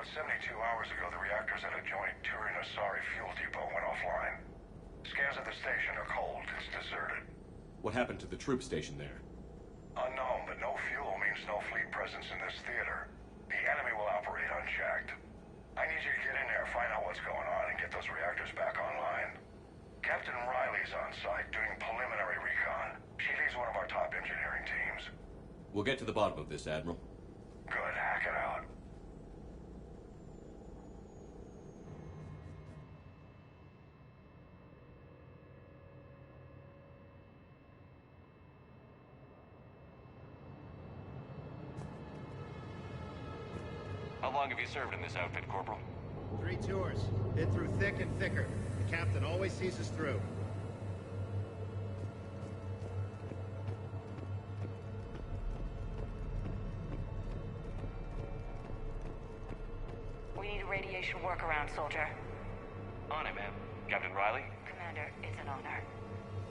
About 72 hours ago, the reactors at a joint Turin-Asari fuel depot went offline. Scans at the station are cold. It's deserted. What happened to the troop station there? Unknown, but no fuel means no fleet presence in this theater. The enemy will operate unchecked. I need you to get in there, find out what's going on, and get those reactors back online. Captain Riley's on site doing preliminary recon. She leads one of our top engineering teams. We'll get to the bottom of this, Admiral. Good, hack it out. How long have you served in this outfit, Corporal? 3 tours. Been through thick and thicker. The captain always sees us through. We need a radiation workaround, soldier. On it, ma'am. Captain Riley? Commander, it's an honor.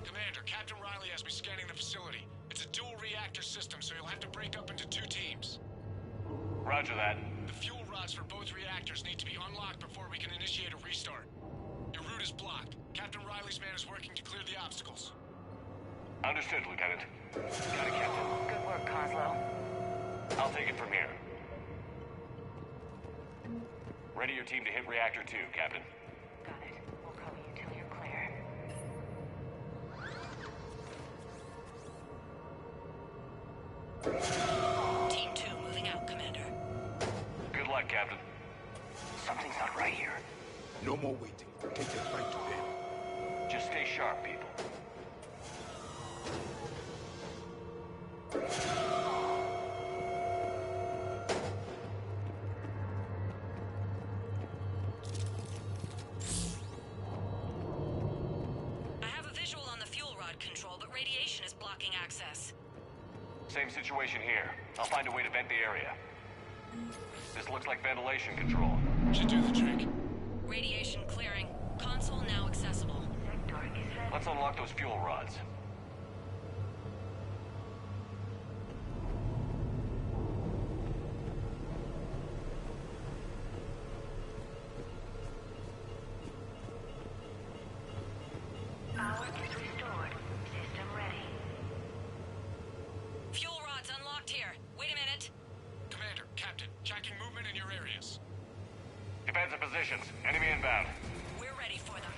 Commander, Captain Riley has me scanning the facility. It's a dual reactor system, so you'll have to break up into 2 teams. Roger that. The fuel rods for both reactors need to be unlocked before we can initiate a restart. Your route is blocked. Captain Riley's man is working to clear the obstacles. Understood, Lieutenant. Got it, Captain. Good work, Coslow. I'll take it from here. Ready your team to hit Reactor 2, Captain. Got it. We'll cover you till you're clear. Team 2 moving out, Commander. Good luck, Captain. Something's not right here. No more waiting. Take your fight to them. Just stay sharp, people. I have a visual on the fuel rod control, but radiation is blocking access. Same situation here. I'll find a way to vent the area. This looks like ventilation control. Should do the trick. Radiation clearing. Console now accessible. Let's unlock those fuel rods. Power is restored. System ready. Fuel rods unlocked here. Wait a minute. Commander, Captain, tracking movement in your areas. Defensive positions. Enemy inbound. We're ready for them.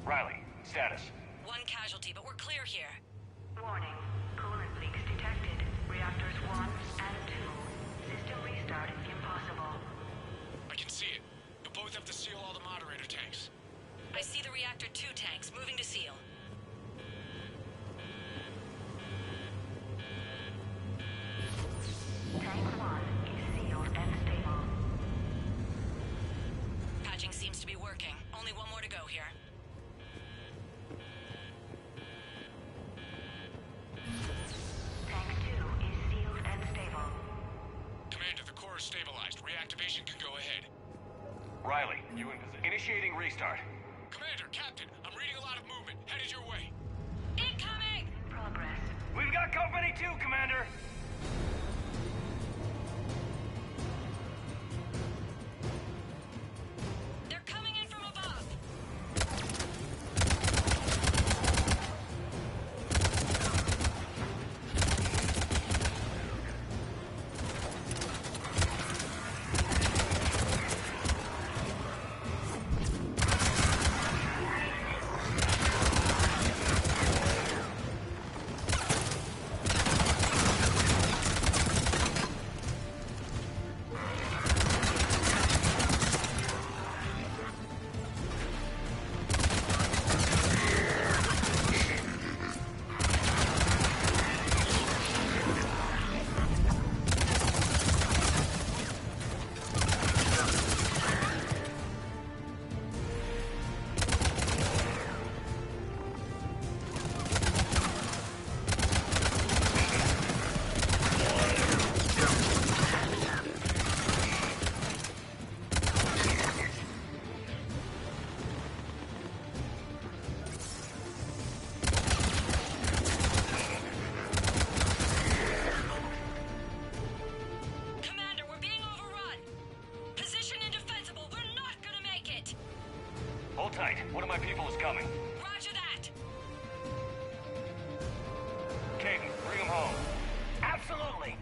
Riley, status. 1 casualty, but we're clear here. Warning. Coolant leaks detected. Reactors 1 and 2. System restart impossible. I can see it. You'll both have to seal all the moderator tanks. I see the reactor 2 tanks moving to seal. Tank 1 is sealed and stable. Patching seems to be working. Only 1 more to go here. Tank 2 is sealed and stable. Commander, the core is stabilized. Reactivation can go ahead. Riley, you in position. Initiating restart. Commander, Captain, I'm reading a lot of movement. Headed your way. Incoming! Progress. We've got company too, Commander. They're coming in from above. tight. One of my people is coming. Roger that! Caden, bring him home. Absolutely.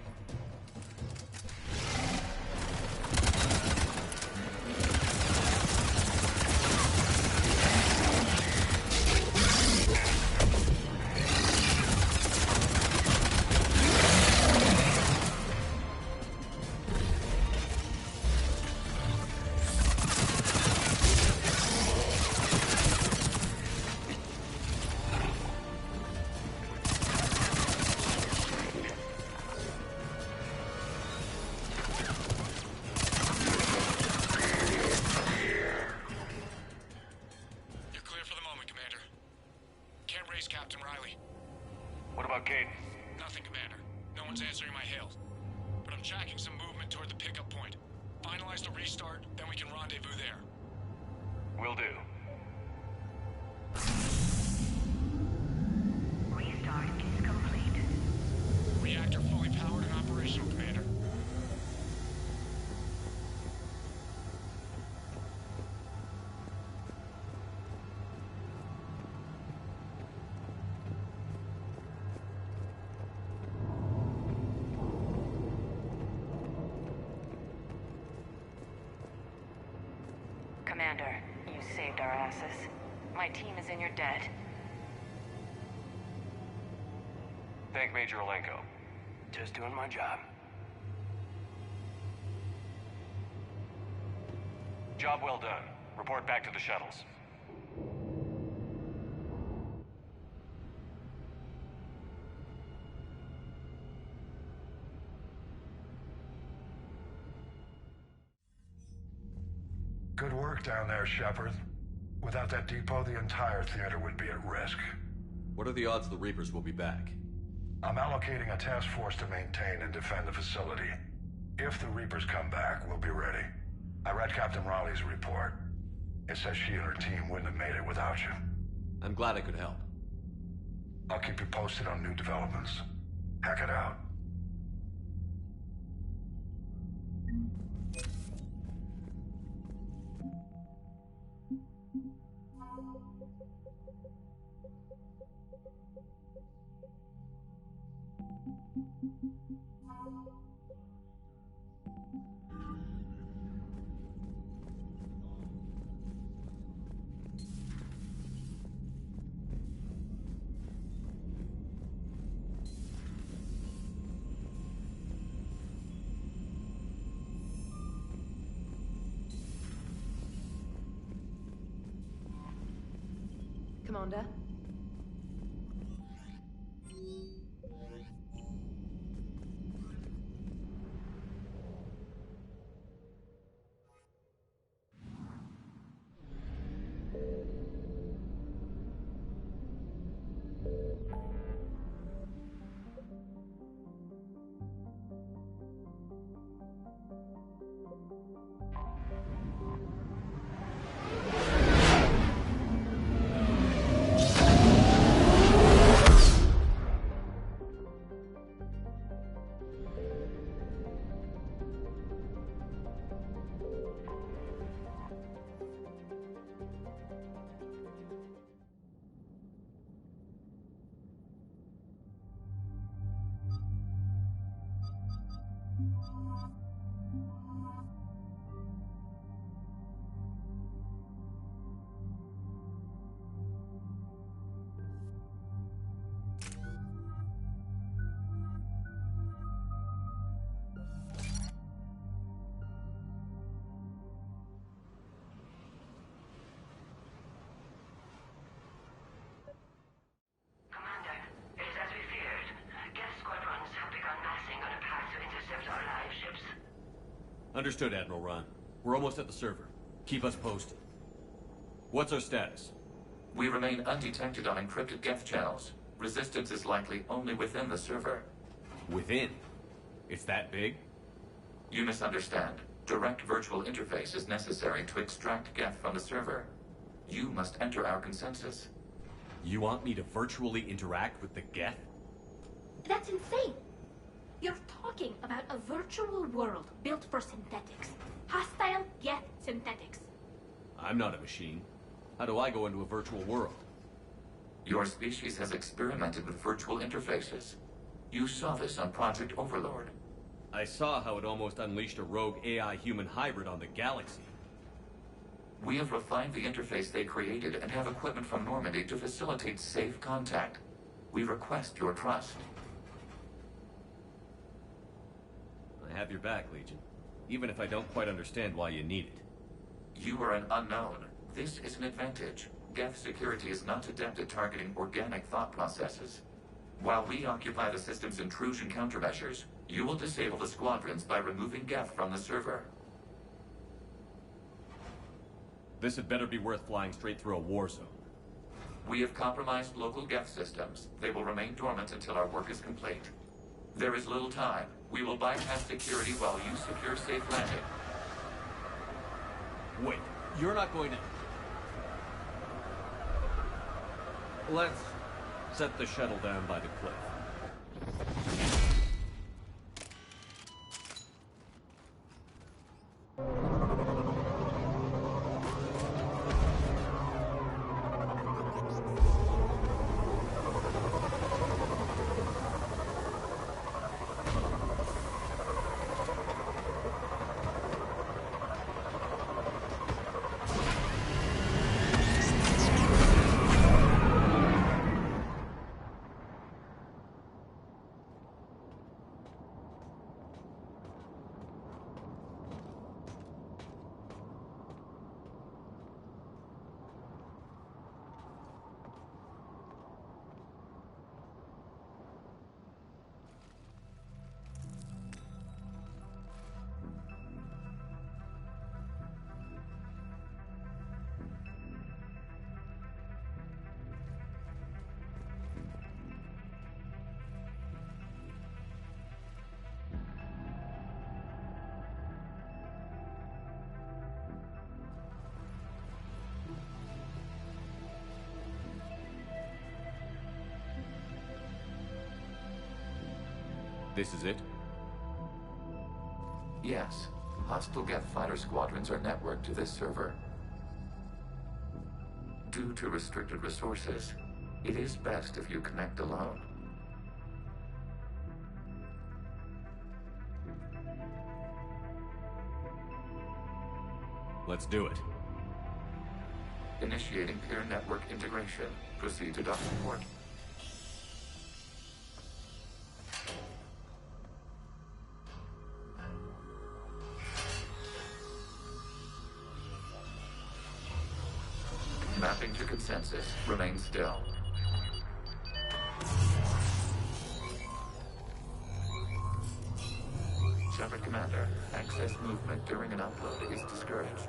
Captain Riley. What about Caden? Nothing, Commander. No one's answering my hails. But I'm tracking some movement toward the pickup point. Finalize the restart, then we can rendezvous there. Will do. Restart is complete. Reactor fully powered and operational, Commander. Commander, you saved our asses. My team is in your debt. Thank Major Olenko. Just doing my job. Job well done. Report back to the shuttles. Good work down there, Shepard. Without that depot, the entire theater would be at risk. What are the odds the Reapers will be back? I'm allocating a task force to maintain and defend the facility. If the Reapers come back, we'll be ready. I read Captain Raleigh's report. It says she and her team wouldn't have made it without you. I'm glad I could help. I'll keep you posted on new developments. Hack it out. Commander? Commander, it is as we feared. Gas squadrons have begun massing on a path to intercept our live ships. Understood, Admiral Ron. We're almost at the server. Keep us posted. What's our status? We remain undetected on encrypted Geth channels. Resistance is likely only within the server. Within? It's that big? You misunderstand. Direct virtual interface is necessary to extract Geth from the server. You must enter our consensus. You want me to virtually interact with the Geth? That's insane! You're talking about a virtual world built for synthetics. Hostile Geth synthetics. I'm not a machine. How do I go into a virtual world? Your species has experimented with virtual interfaces. You saw this on Project Overlord. I saw how it almost unleashed a rogue AI-human hybrid on the galaxy. We have refined the interface they created and have equipment from Normandy to facilitate safe contact. We request your trust. I have your back, Legion. Even if I don't quite understand why you need it. You are an unknown. This is an advantage. Geth security is not adept at targeting organic thought processes. While we occupy the system's intrusion countermeasures, you will disable the squadrons by removing Geth from the server. This had better be worth flying straight through a war zone. We have compromised local Geth systems. They will remain dormant until our work is complete. There is little time. We will bypass security while you secure safe landing. Wait, you're not going to... Let's set the shuttle down by the cliff. This is it? Yes. Hostile Geth fighter squadrons are networked to this server. Due to restricted resources, it is best if you connect alone. Let's do it. Initiating peer network integration. Proceed to dock support. Mapping to consensus. Remain still. Shepard Commander, access movement during an upload is discouraged.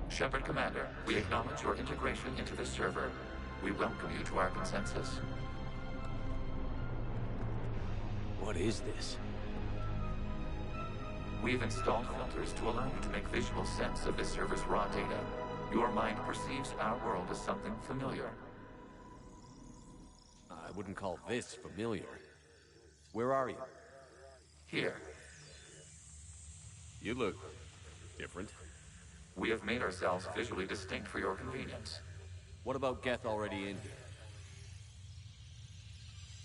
Shepard Commander, we acknowledge your integration into the server. We welcome you to our consensus. What is this? We've installed filters to allow you to make visual sense of this server's raw data. Your mind perceives our world as something familiar. I wouldn't call this familiar. Where are you? Here. You look different. We have made ourselves visually distinct for your convenience. What about Geth already in here?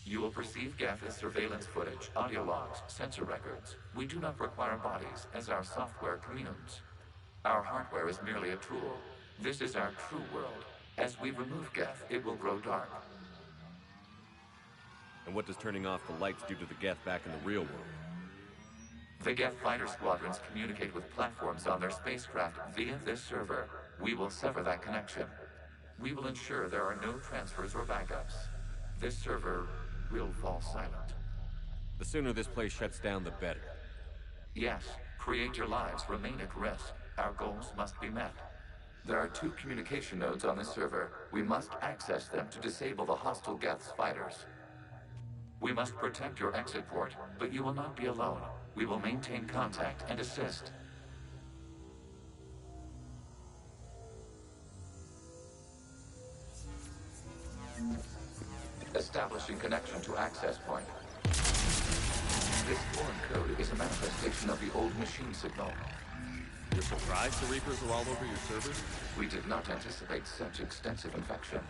You will perceive Geth as surveillance footage, audio logs, sensor records. We do not require bodies, as our software communes. Our hardware is merely a tool. This is our true world. As we remove Geth, it will grow dark. And what does turning off the lights do to the Geth back in the real world? The Geth fighter squadrons communicate with platforms on their spacecraft via this server. We will sever that connection. We will ensure there are no transfers or backups. This server will fall silent. The sooner this place shuts down, the better. Yes, create your lives remain at risk. Our goals must be met. There are 2 communication nodes on this server. We must access them to disable the hostile Geth's fighters. We must protect your exit port, but you will not be alone. We will maintain contact and assist. Establishing connection to access point. This foreign code is a manifestation of the old machine signal. You're surprised the Reapers are all over your servers? We did not anticipate such extensive infection.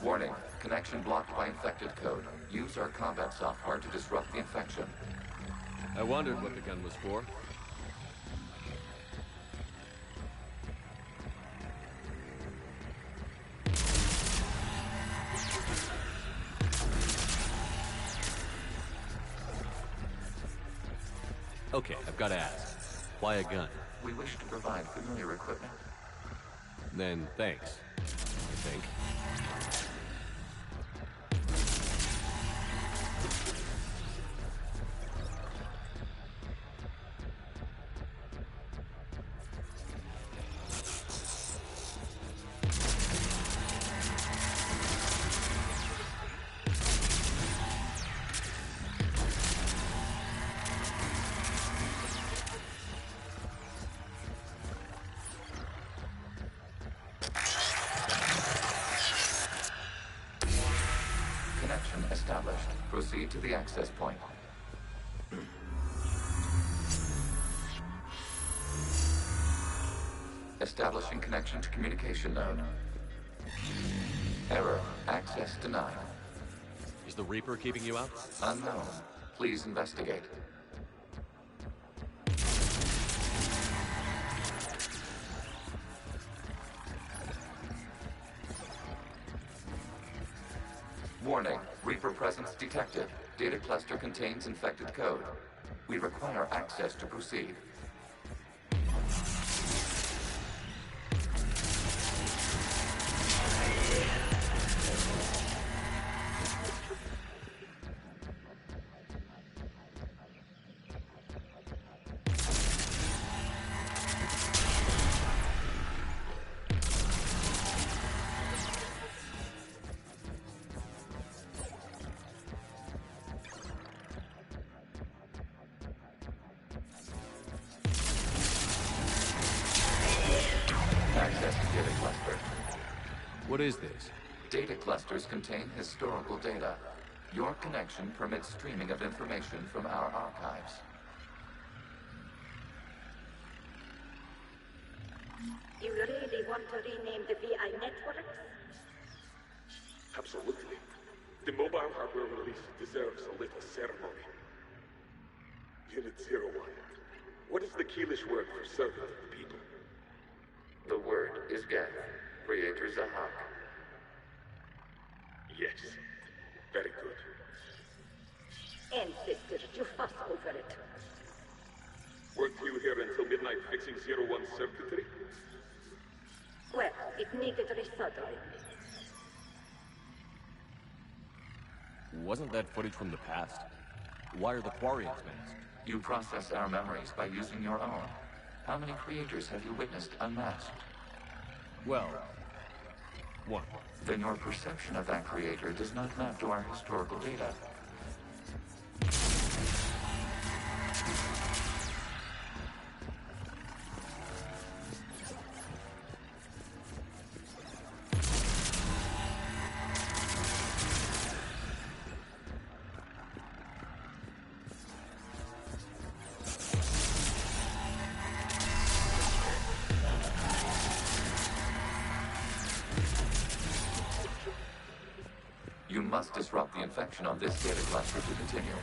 Warning, connection blocked by infected code. Use our combat software to disrupt the infection. I wondered what the gun was for. Okay, I've got to ask. Why a gun? We wish to provide familiar equipment. Then thanks, I think. Connection established. Proceed to the access point. Establishing connection to communication node. Error. Access denied. Is the Reaper keeping you out? Unknown. Please investigate. Warning. Reaper presence detected. Data cluster contains infected code. We require access to proceed. Access to data cluster. What is this? Data clusters contain historical data. Your connection permits streaming of information from our archives. You really want to rename the VI network? Absolutely. The mobile hardware release deserves a little ceremony. Unit 01. What is the Keelish word for servant of the people? The word is Geth. Creator Zahak. Yes. Very good. Ancestors, you fuss over it. Weren't you here until midnight fixing 01's circuitry? Well, it needed resoldering. Wasn't that footage from the past? Why are the Quarians masked? You process our memories by using your own. How many creators have you witnessed unmasked? Well, one. Then your perception of that creator does not map to our historical data. You must disrupt the infection on this data cluster to continue.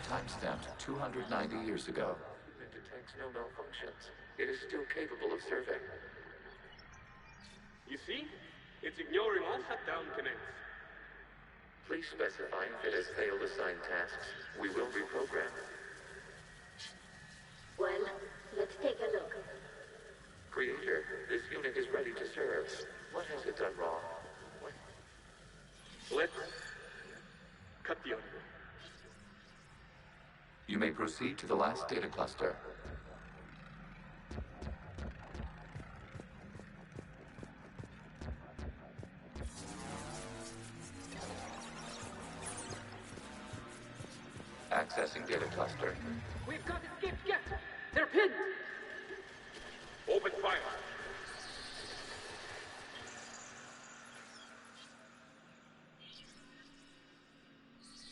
Timestamped 290 years ago. It detects no malfunctions. It is still capable of serving. You see? It's ignoring all shutdown commands. Please specify if it has failed assigned tasks. We will reprogram. Well, let's take a look. Creator, this unit is ready to serve. What has it done wrong? Let's cut the audio. You may proceed to the last data cluster. Accessing data cluster. We've got escaped guests. They're pinned. Open fire.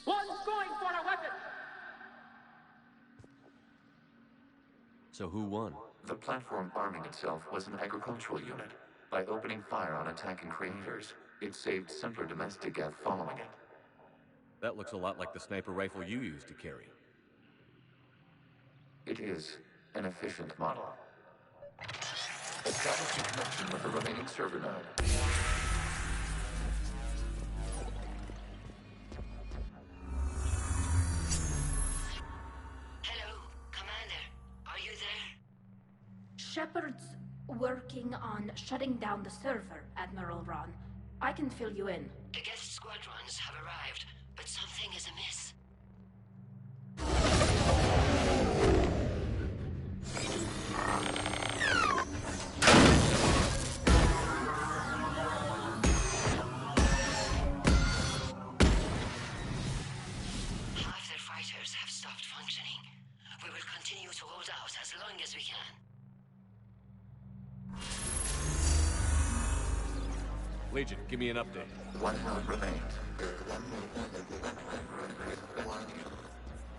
One's going for a weapon. So who won? The platform arming itself was an agricultural unit. By opening fire on attacking creators, it saved simpler domestic Geth following it. That looks a lot like the sniper rifle you used to carry. It is an efficient model. Establishing connection with the remaining server node. Hello, Commander. Are you there? Shepard's working on shutting down the server, Admiral Ron. I can fill you in. The guest squadrons have arrived, but something is amiss. Half their fighters have stopped functioning. We will continue to hold out as long as we can. Legion, give me an update. One node remains.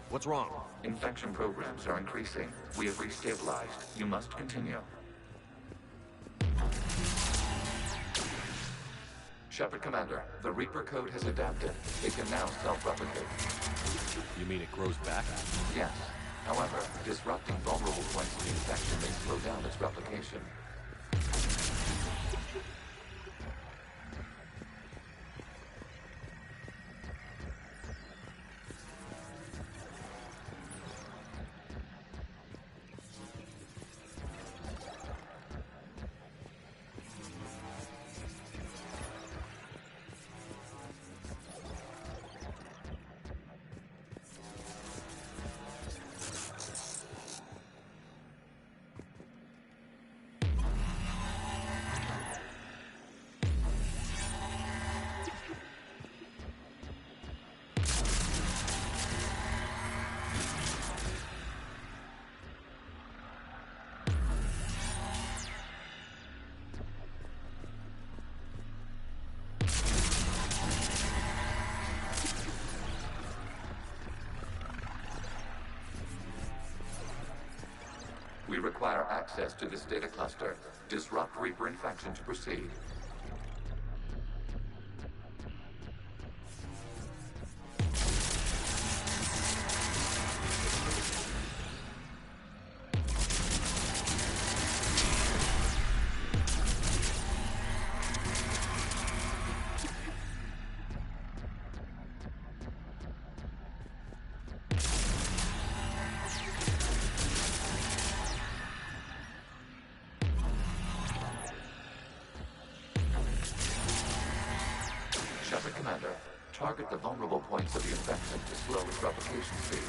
What's wrong? Infection programs are increasing. We have restabilized. You must continue. Shepard Commander, the Reaper code has adapted. It can now self-replicate. You mean it grows back? Yes. However, disrupting vulnerable points of the infection may slow down its replication. We require access to this data cluster. Disrupt Reaper infection to proceed. Commander, target the vulnerable points of the infection to slow its replication speed.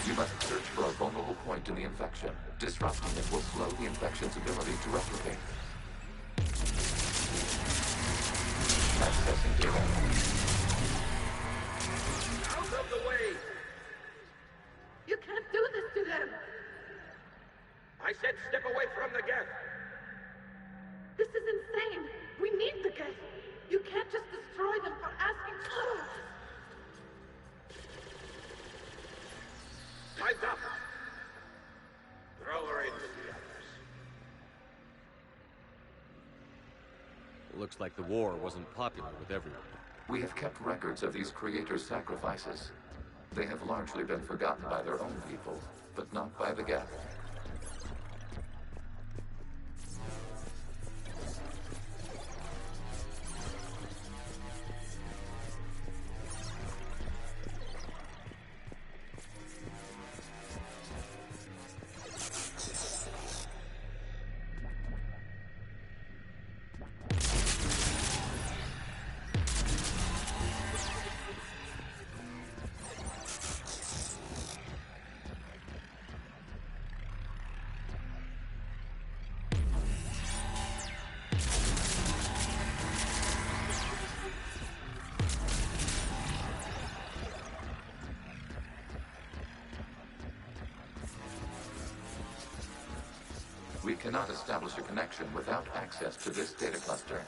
You must search for a vulnerable point in the infection. Disrupting it will slow the infection's ability to replicate. Accessing data. Out of the way! You can't do this to them! I said step away from the Geth! This is insane! We need the Geth! You can't just destroy them for asking for us! Time's up! Throw her into the Looks like the war wasn't popular with everyone. We have kept records of these creators' sacrifices. They have largely been forgotten by their own people, but not by the Geth. We cannot establish a connection without access to this data cluster.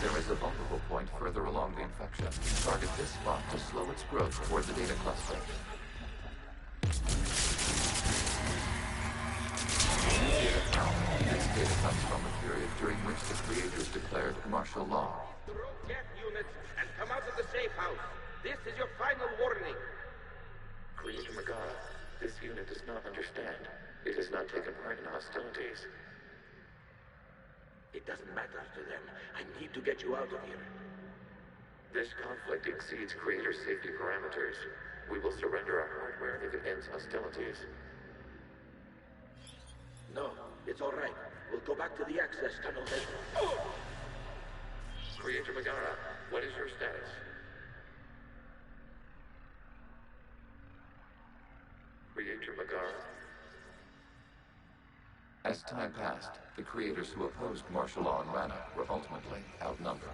There is a vulnerable point further along the infection. Target this spot to slow its growth toward the data cluster. This data comes from the period during which the creators declared martial law. Throw Geth units and come out of the safe house. This is your final warning. Creator Megara, this unit does not understand. It has not taken part in hostilities. It doesn't matter to them. I need to get you out of here. This conflict exceeds Creator's safety parameters. We will surrender our hardware if it ends hostilities. No, it's all right. We'll go back to the access tunnel then. Creator Megara, what is your status? Creator Megara. As time passed, the creators who opposed martial law in Rannoch were ultimately outnumbered.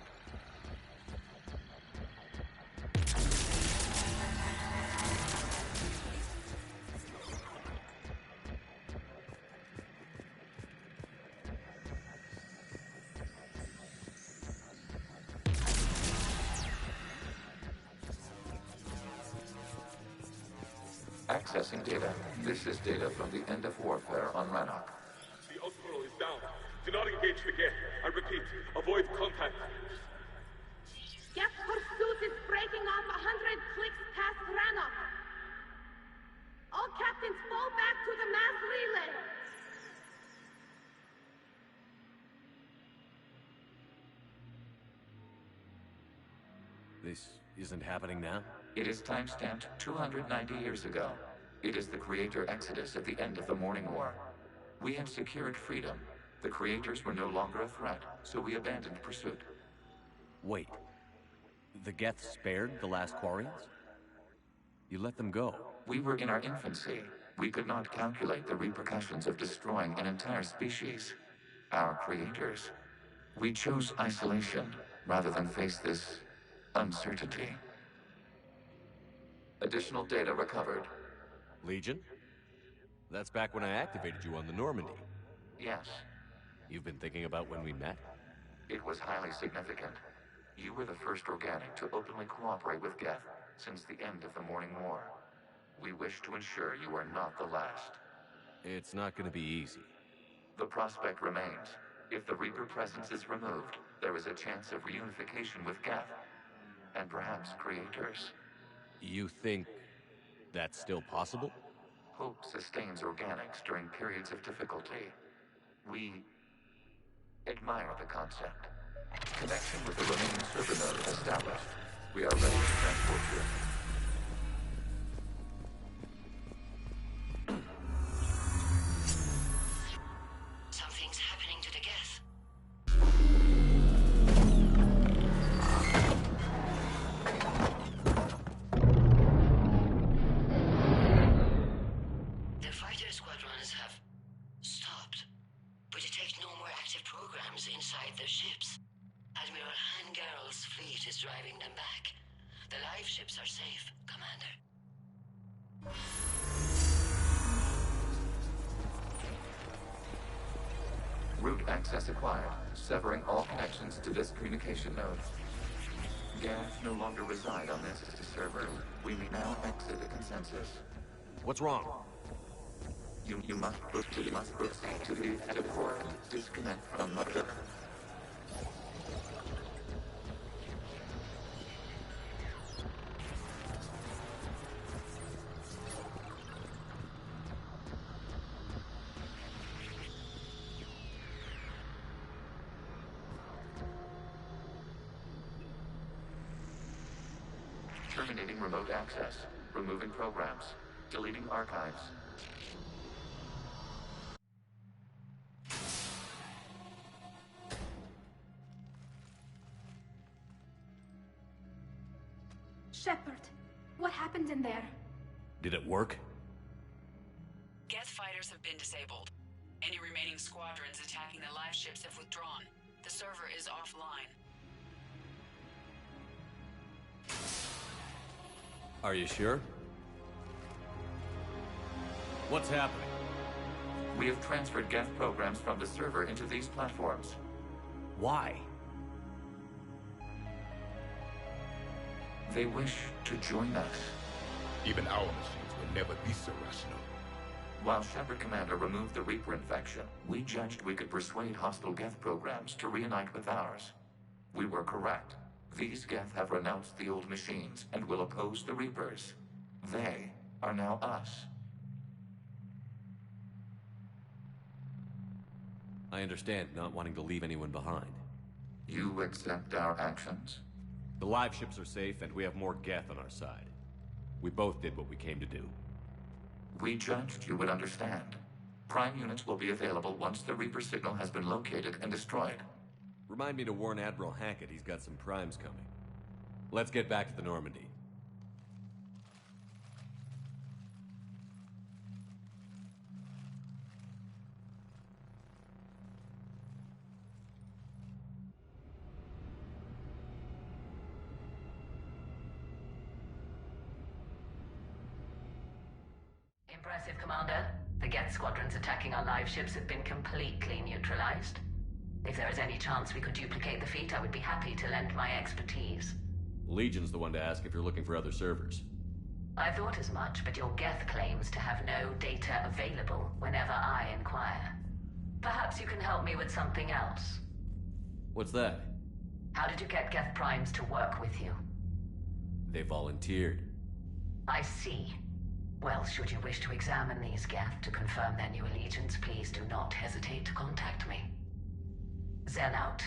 Accessing data. This is data from the end of warfare on Rannoch. The Outpost is down. Do not engage the Geth. I repeat, avoid contact. Geth pursuit is breaking off 100 clicks past Rannoch. All captains fall back to the mass relay. This isn't happening now? It is timestamped 290 years ago. It is the Creator Exodus at the end of the Morning War. We had secured freedom. The Creators were no longer a threat, so we abandoned pursuit. Wait. The Geth spared the last Quarians? You let them go? We were in our infancy. We could not calculate the repercussions of destroying an entire species. Our creators. We chose isolation rather than face this uncertainty. Additional data recovered. Legion? That's back when I activated you on the Normandy. Yes. You've been thinking about when we met? It was highly significant. You were the first organic to openly cooperate with Geth since the end of the Morning War. We wish to ensure you are not the last. It's not going to be easy. The prospect remains. If the Reaper presence is removed, there is a chance of reunification with Geth. and perhaps creators. You think that's still possible? Hope sustains organics during periods of difficulty. We admire the concept. Connection with the remaining server node established. We are ready to transport you. Something's happening to the Geth. The fighter squadrons have stopped. We detect no more active programs inside their ships. Admiral Hangarl's fleet is driving them back. The live ships are safe, Commander. Route access acquired, severing all connections to this communication node. Geth no longer reside on this server. We may now exit the consensus. What's wrong? You must proceed to the active port and disconnect from mother. Terminating remote access. Removing programs. Deleting archives. Shepard, what happened in there? Did it work? Geth fighters have been disabled. Any remaining squadrons attacking the live ships have withdrawn. The server is offline. Are you sure? What's happening? We have transferred Geth programs from the server into these platforms. Why? They wish to join us. Even our machines will never be so rational. While Shepard Commander removed the Reaper infection, we judged we could persuade hostile Geth programs to reunite with ours. We were correct. These Geth have renounced the old machines and will oppose the Reapers. They are now us. I understand not wanting to leave anyone behind. You accept our actions? The live ships are safe, and we have more Geth on our side. We both did what we came to do. We judged you would understand. Prime units will be available once the Reaper signal has been located and destroyed. Remind me to warn Admiral Hackett he's got some primes coming. Let's get back to the Normandy. Impressive, Commander. The Geth squadrons attacking our live ships have been completely neutralized. If there is any chance we could duplicate the feat, I would be happy to lend my expertise. Legion's the one to ask if you're looking for other servers. I thought as much, but your Geth claims to have no data available whenever I inquire. Perhaps you can help me with something else. What's that? How did you get Geth primes to work with you? They volunteered. I see. Well, should you wish to examine these Geth to confirm their new allegiance, please do not hesitate to contact me. Zen out.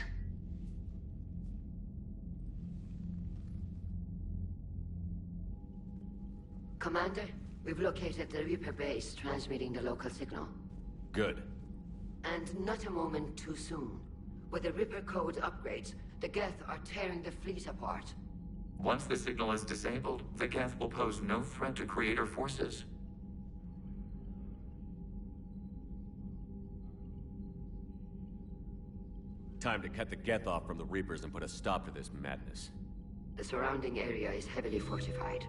Commander, we've located the Reaper base transmitting the local signal. Good. And not a moment too soon. With the Reaper code upgrades, the Geth are tearing the fleet apart. Once the signal is disabled, the Geth will pose no threat to Creator forces. Time to cut the Geth off from the Reapers and put a stop to this madness. The surrounding area is heavily fortified,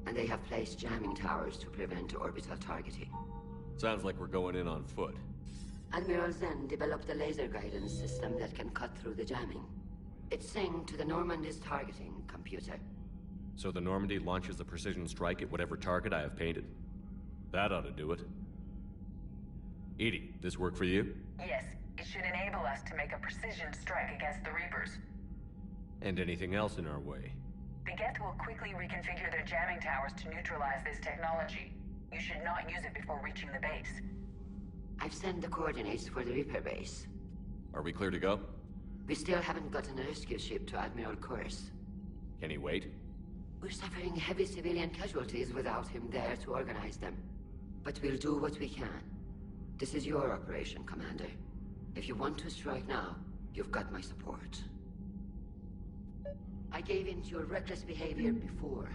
and they have placed jamming towers to prevent orbital targeting. Sounds like we're going in on foot. Admiral Zen developed a laser guidance system that can cut through the jamming. It's synced to the Normandy's targeting computer. So the Normandy launches a precision strike at whatever target I have painted? That ought to do it. Edie, this work for you? Yes, it should enable us to make a precision strike against the Reapers. And anything else in our way? The Geth will quickly reconfigure their jamming towers to neutralize this technology. You should not use it before reaching the base. I've sent the coordinates for the Reaper base. Are we clear to go? We still haven't gotten a rescue ship to Admiral Kurz. Can he wait? We're suffering heavy civilian casualties without him there to organize them. But we'll do what we can. This is your operation, Commander. If you want to strike now, you've got my support. I gave in to your reckless behavior before.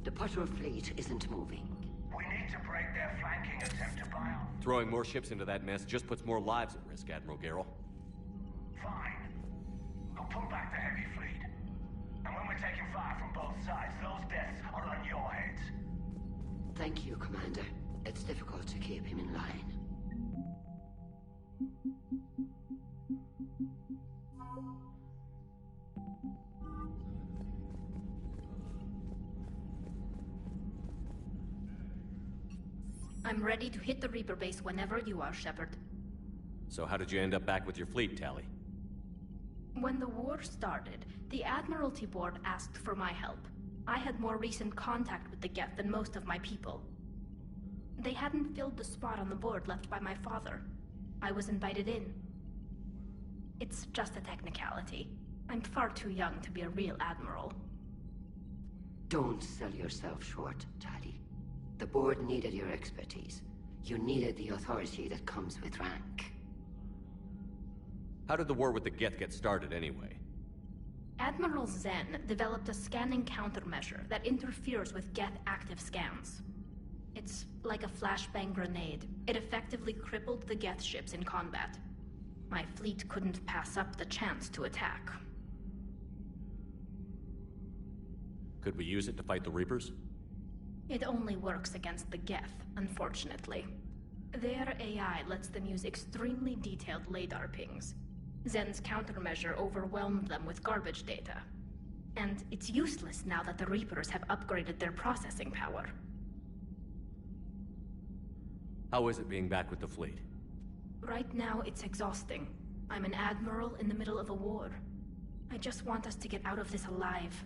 The patrol fleet isn't moving. We need to break their flanking attempt to buy off. Throwing more ships into that mess just puts more lives at risk, Admiral Garrel. Fine. We'll pull back the heavy fleet. And when we're taking fire from both sides, those deaths are on your heads. Thank you, Commander. It's difficult to keep him in line. I'm ready to hit the Reaper base whenever you are, Shepard. So how did you end up back with your fleet, Tali? When the war started, the Admiralty Board asked for my help. I had more recent contact with the Geth than most of my people. They hadn't filled the spot on the board left by my father. I was invited in. It's just a technicality. I'm far too young to be a real admiral. Don't sell yourself short, Tali. The board needed your expertise. You needed the authority that comes with rank. How did the war with the Geth get started, anyway? Admiral Zen developed a scanning countermeasure that interferes with Geth active scans. It's like a flashbang grenade. It effectively crippled the Geth ships in combat. My fleet couldn't pass up the chance to attack. Could we use it to fight the Reapers? It only works against the Geth, unfortunately. Their AI lets them use extremely detailed LADAR pings. Zen's countermeasure overwhelmed them with garbage data. And it's useless now that the Reapers have upgraded their processing power. How is it being back with the fleet? Right now, it's exhausting. I'm an admiral in the middle of a war. I just want us to get out of this alive.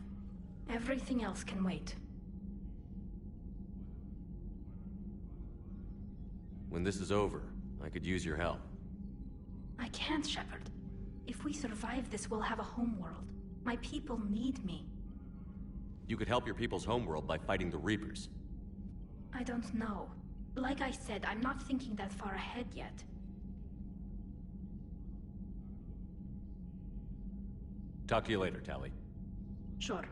Everything else can wait. When this is over, I could use your help. I can't, Shepard. If we survive this, we'll have a homeworld. My people need me. You could help your people's homeworld by fighting the Reapers. I don't know. Like I said, I'm not thinking that far ahead yet. Talk to you later, Tali. Sure.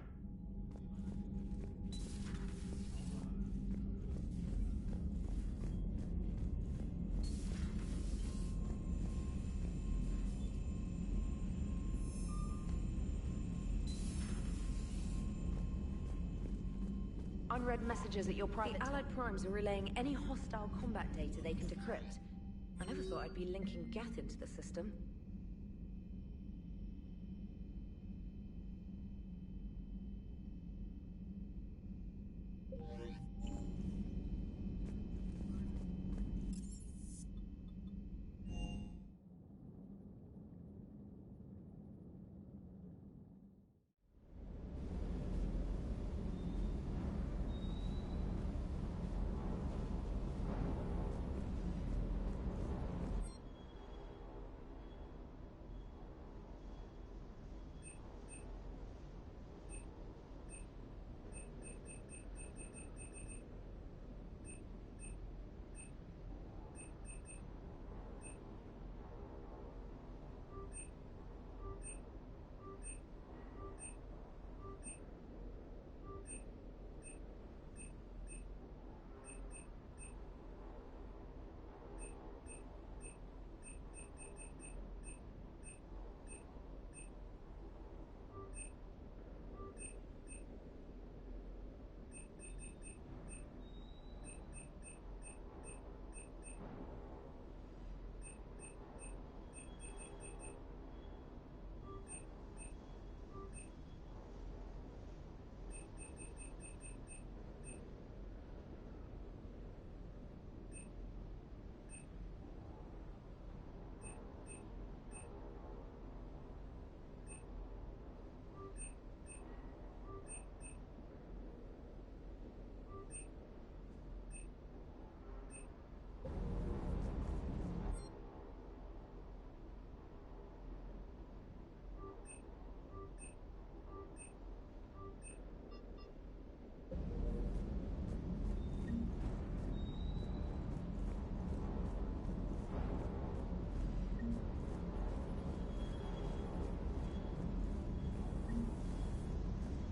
Unread messages at your private... The Allied Primes are relaying any hostile combat data they can decrypt. I never thought I'd be linking Geth into the system.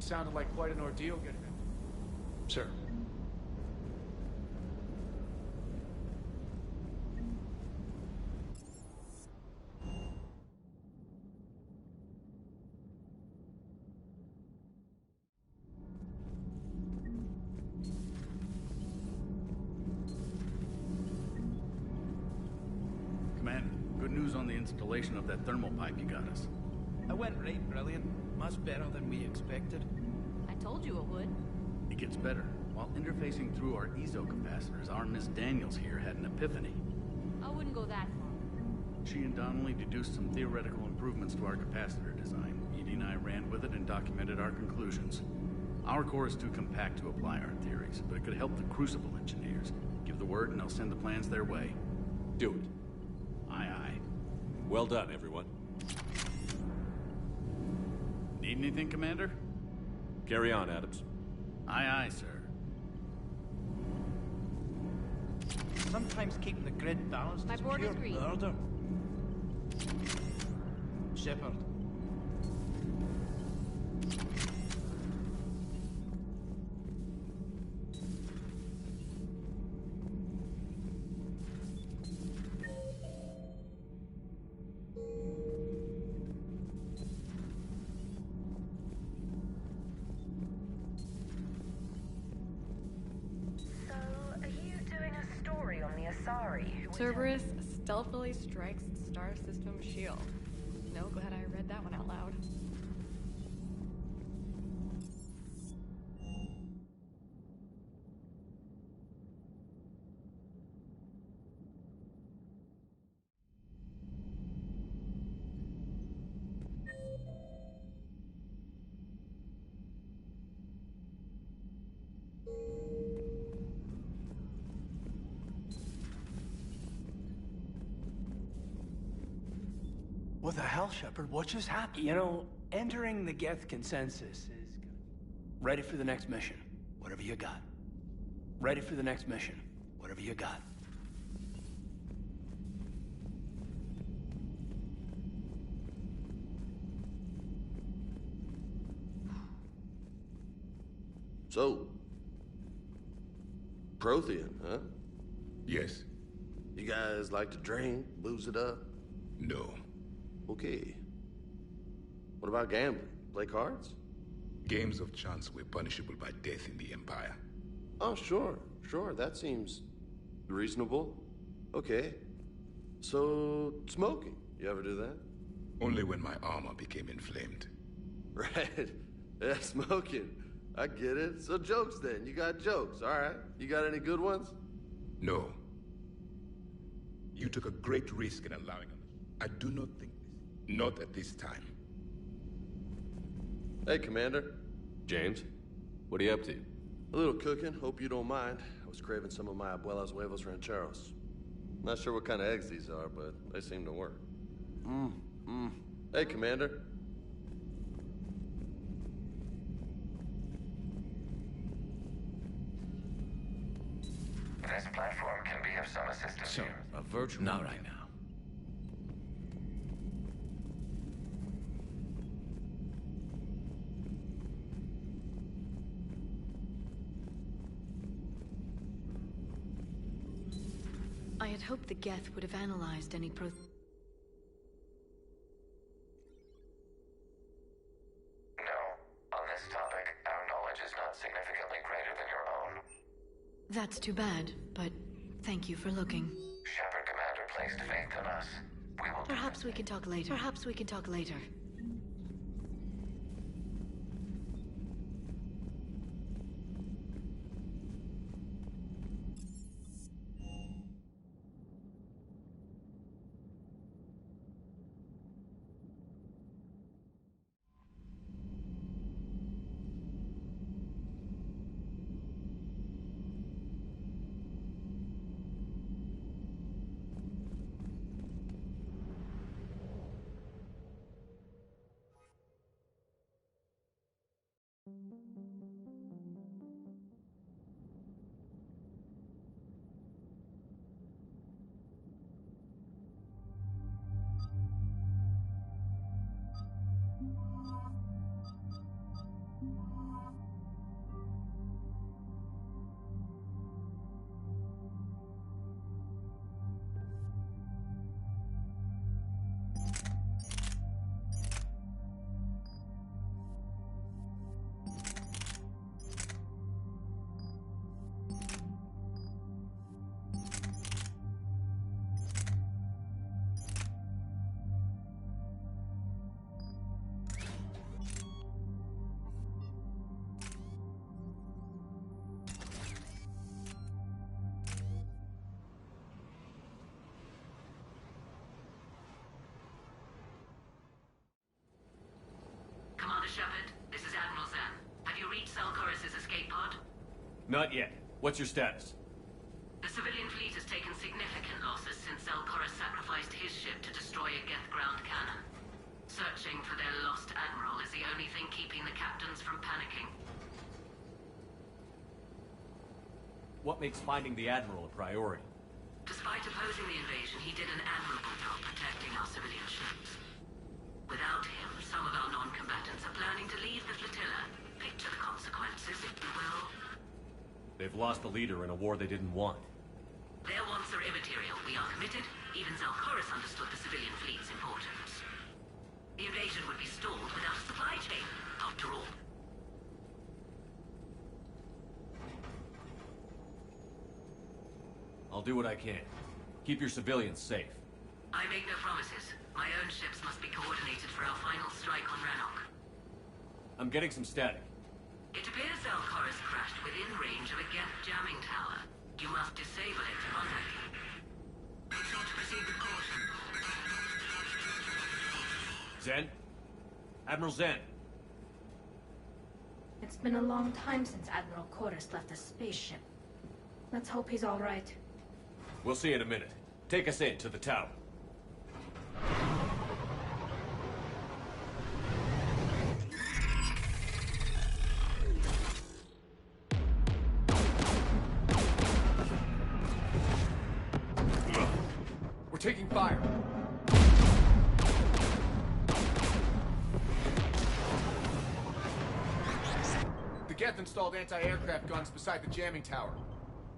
sounded like quite an ordeal getting it. Sir. Commander, good news on the installation of that thermal pipe you got us. It went right brilliant. Much better than we expected. I told you it would. It gets better. While interfacing through our EZO capacitors, our Miss Daniels here had an epiphany. I wouldn't go that far. She and Donnelly deduced some theoretical improvements to our capacitor design. Edie and I ran with it and documented our conclusions. Our core is too compact to apply our theories, but it could help the Crucible engineers. Give the word and I'll send the plans their way. Do it. Aye, aye. Well done, everyone. Need anything, Commander? Carry on, Adams. Aye, aye, sir. Sometimes keeping the grid balanced My is board pure is green. murder. Shepard. Cerberus stealthily strikes Star System shield. No, glad I read that one out loud. What the hell, Shepard? What just happened? You know, entering the Geth consensus is gonna... Ready for the next mission. Whatever you got. Ready for the next mission. Whatever you got. So, Prothean, huh? Yes. You guys like to drink, booze it up? No. Okay. What about gambling? Play cards? Games of chance were punishable by death in the Empire. Oh, sure. That seems reasonable. Okay. So, smoking. You ever do that? Only when my armor became inflamed. Right. Yeah, smoking. I get it. So jokes then. You got jokes. All right. You got any good ones? No. You took a great risk in allowing us. I do not think this. Not at this time. Hey, Commander. James, what are you up to? A little cooking. Hope you don't mind. I was craving some of my abuela's huevos rancheros. Not sure what kind of eggs these are, but they seem to work. Hey, Commander. This platform can be of some assistance So, here. a virtual... Not right now. I had hoped the Geth would have analyzed any No. On this topic, our knowledge is not significantly greater than your own. That's too bad, but thank you for looking. Shepard Commander placed faith in us. We will... Perhaps we can talk later. Perhaps we can talk later. Not yet. What's your status? The civilian fleet has taken significant losses since Zelkorus sacrificed his ship to destroy a Geth ground cannon. Searching for their lost admiral is the only thing keeping the captains from panicking. What makes finding the Admiral a priority? Despite opposing the invasion, he did an admirable job protecting our civilian ships. Without him, some of our non-combatants are planning to leave the flotilla. Picture the consequences, if you will. They've lost a leader in a war they didn't want. Their wants are immaterial. We are committed. Even Zelkorus understood the civilian fleet's importance. The invasion would be stalled without a supply chain, after all. I'll do what I can. Keep your civilians safe. I make no promises. My own ships must be coordinated for our final strike on Rannoch. I'm getting some static. It appears Zelkorus crashed within range of a Geth jamming tower. You must disable it to contact him. Make sure to proceed with caution. Zen? Admiral Zen? It's been a long time since Admiral Chorus left a spaceship. Let's hope he's all right. We'll see in a minute. Take us in to the tower. We're taking fire. The Geth installed anti-aircraft guns beside the jamming tower.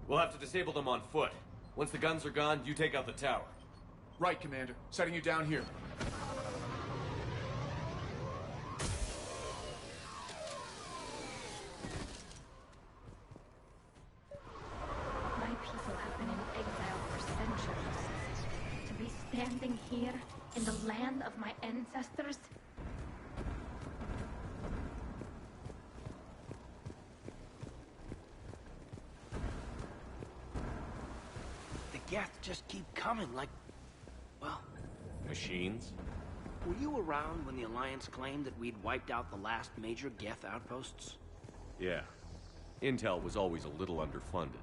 We'll have to disable them on foot. Once the guns are gone, you take out the tower. Right, Commander. Setting you down here. My people have been in exile for centuries. To be standing here in the land of my ancestors? Geth just keep coming like... well... Machines? Were you around when the Alliance claimed that we'd wiped out the last major Geth outposts? Yeah. Intel was always a little underfunded.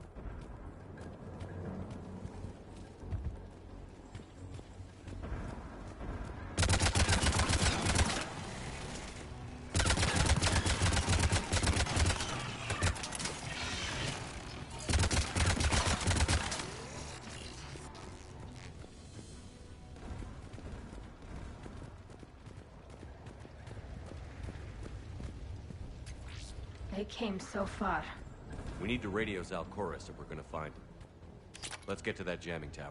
They came so far. We need to radio Zelkorus if we're gonna find him. Let's get to that jamming tower.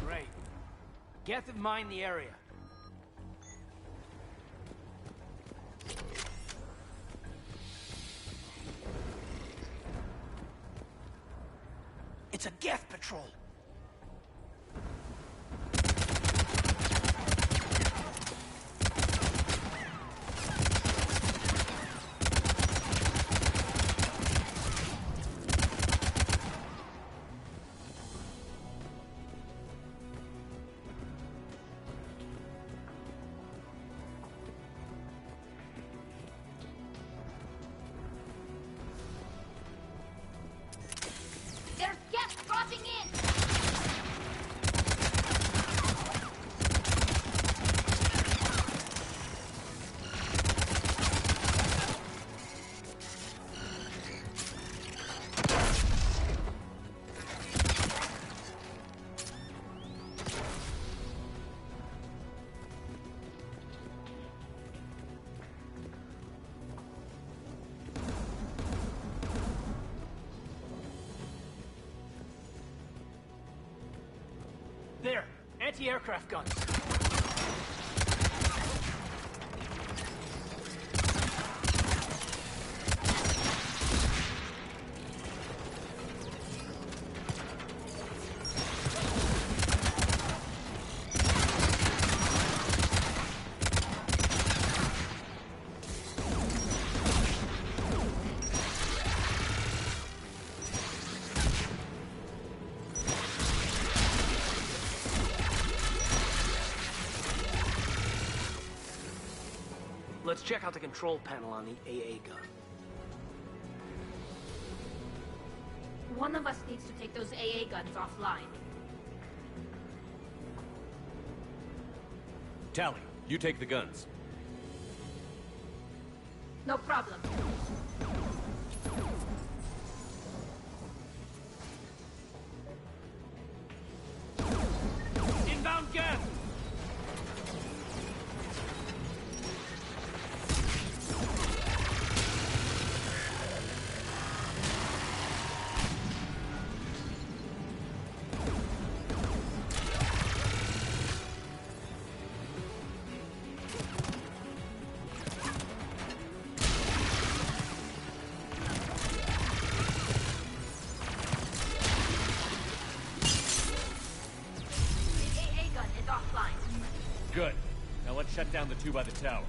Great. Geth have mined the area. It's a Geth patrol. There's guests dropping in! There! Anti-aircraft guns! Let's check out the control panel on the AA gun. One of us needs to take those AA guns offline. Tally, you take the guns. No problem. Inbound gas! Good. Now let's shut down the two by the tower.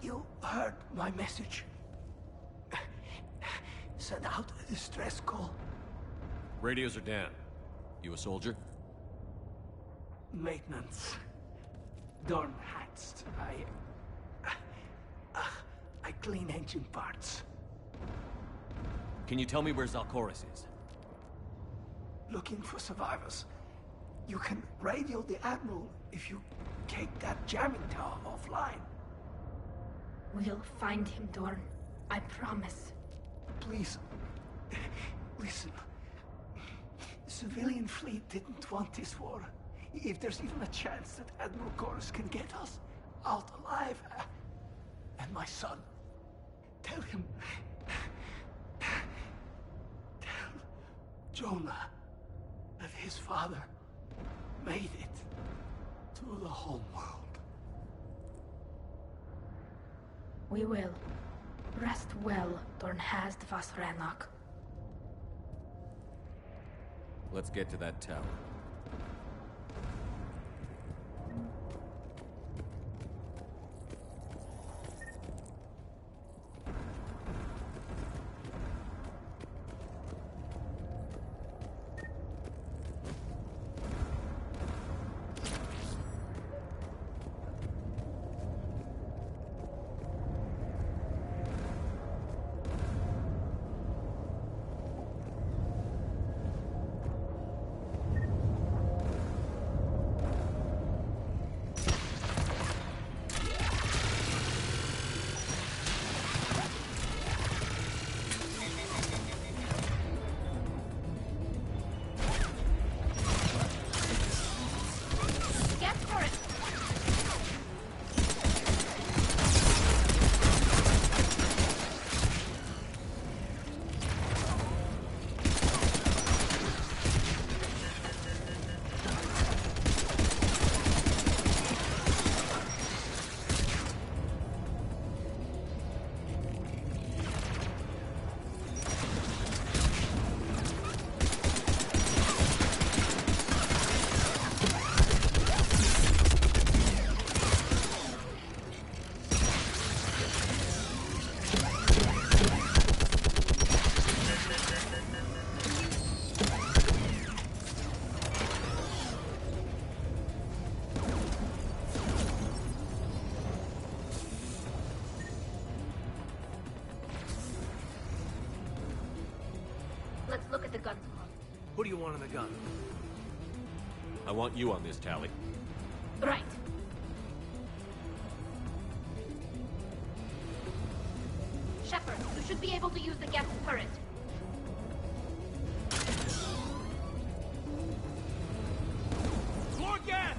You heard my message. Send out a distress call. Radios are down. You a soldier? Maintenance. Dorn Hatst. I clean engine parts. Can you tell me where Zalcoris is? Looking for survivors. You can radio the Admiral if you take that jamming tower offline. We'll find him, Dorn. I promise. Please, listen. The civilian fleet didn't want this war. If there's even a chance that Admiral Chorus can get us out alive, and my son, tell him, tell Jonah that his father made it to the home world. We will. Rest well, Dorn Hast vas Rannoch. Let's get to that tower. Let's look at the guns. Who do you want on the gun? I want you on this, Tally. Right. Shepard, you should be able to use the gas turret. More gas!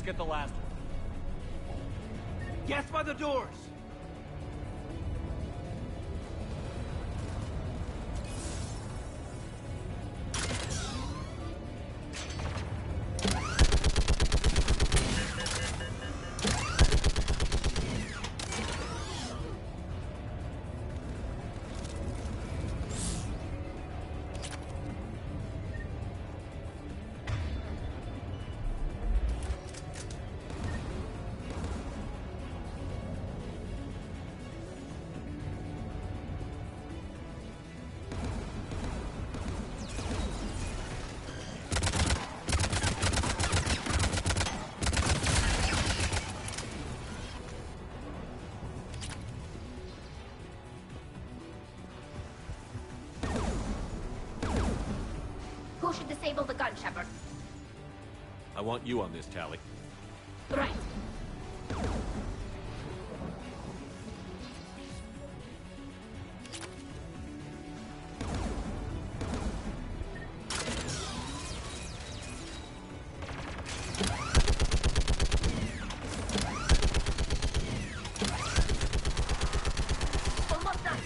get the last one. Get by the doors! Who should disable the gun, Shepard? I want you on this, Tally. Right. Almost done.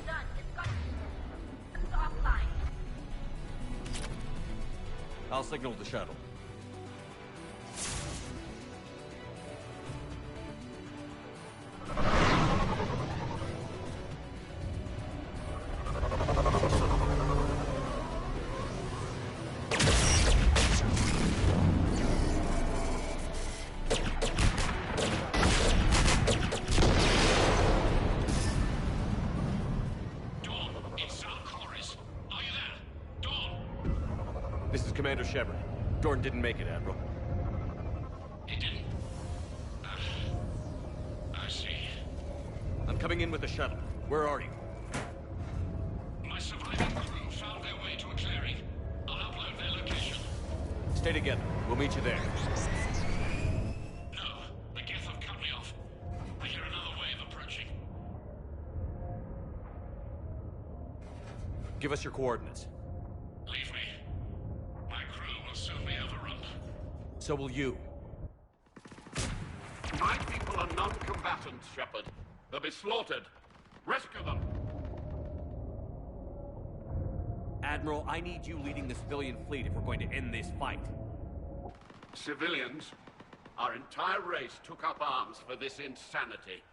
Done. It's offline. I'll signal the shuttle. This is Commander Shepard. Dorn didn't make it, Admiral. He didn't? I see. I'm coming in with the shuttle. Where are you? My surviving crew found their way to a clearing. I'll upload their location. Stay together. We'll meet you there. No, the Geth have cut me off. I hear another wave approaching. Give us your coordinates. Leave me. My crew will soon be overrun. So will you. My people are non-combatants, Shepard. They'll be slaughtered. Rescue them. Admiral, I need you leading the civilian fleet if we're going to end this fight. Civilians, our entire race took up arms for this insanity.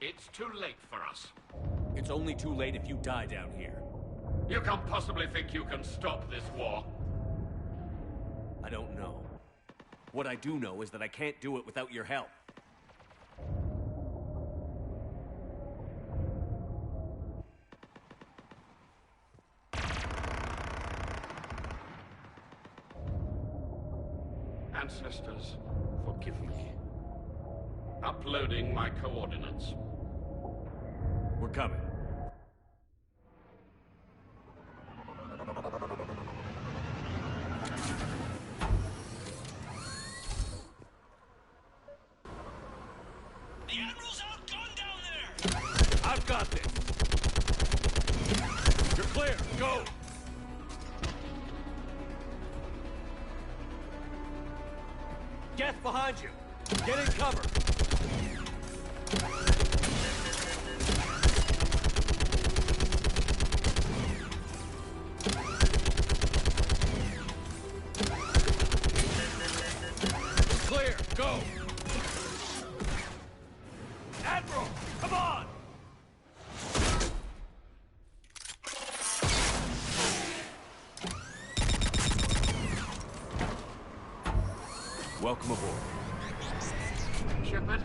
It's too late for us. It's only too late if you die down here. You can't possibly think you can stop this war. I don't know. What I do know is that I can't do it without your help. Ancestors, forgive me. Uploading my coordinates. We're coming. The Admiral's outgunned down there! I've got this! You're clear! Go! Geth behind you! Get in cover! Clear! Go! Admiral! Come on! Welcome aboard. Shepard,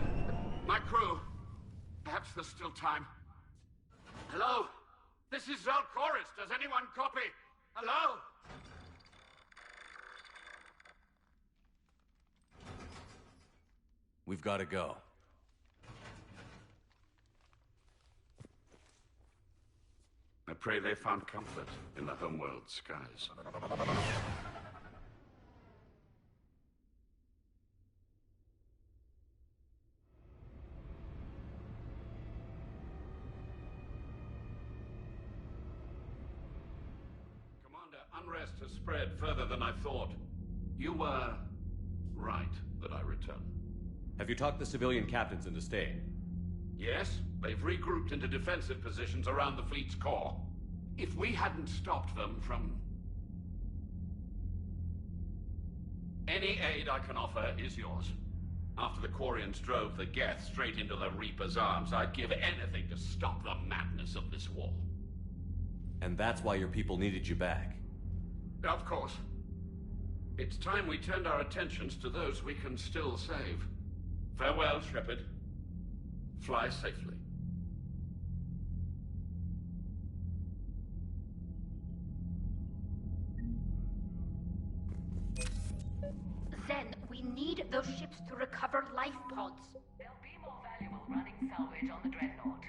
my crew. Perhaps there's still time. Hello? This is Zalcoris. Does anyone copy? Hello? We've got to go. I pray they found comfort in the homeworld skies. Commander, unrest has spread further than I thought. You were right that I return. Have you talked the civilian captains into staying? Yes, they've regrouped into defensive positions around the fleet's core. If we hadn't stopped them from... Any aid I can offer is yours. After the Quarians drove the Geth straight into the Reaper's arms, I'd give anything to stop the madness of this war. And that's why your people needed you back. Of course. It's time we turned our attentions to those we can still save. Farewell, Shepard. Fly safely. Zen, we need those ships to recover life pods. They'll be more valuable running salvage on the Dreadnought.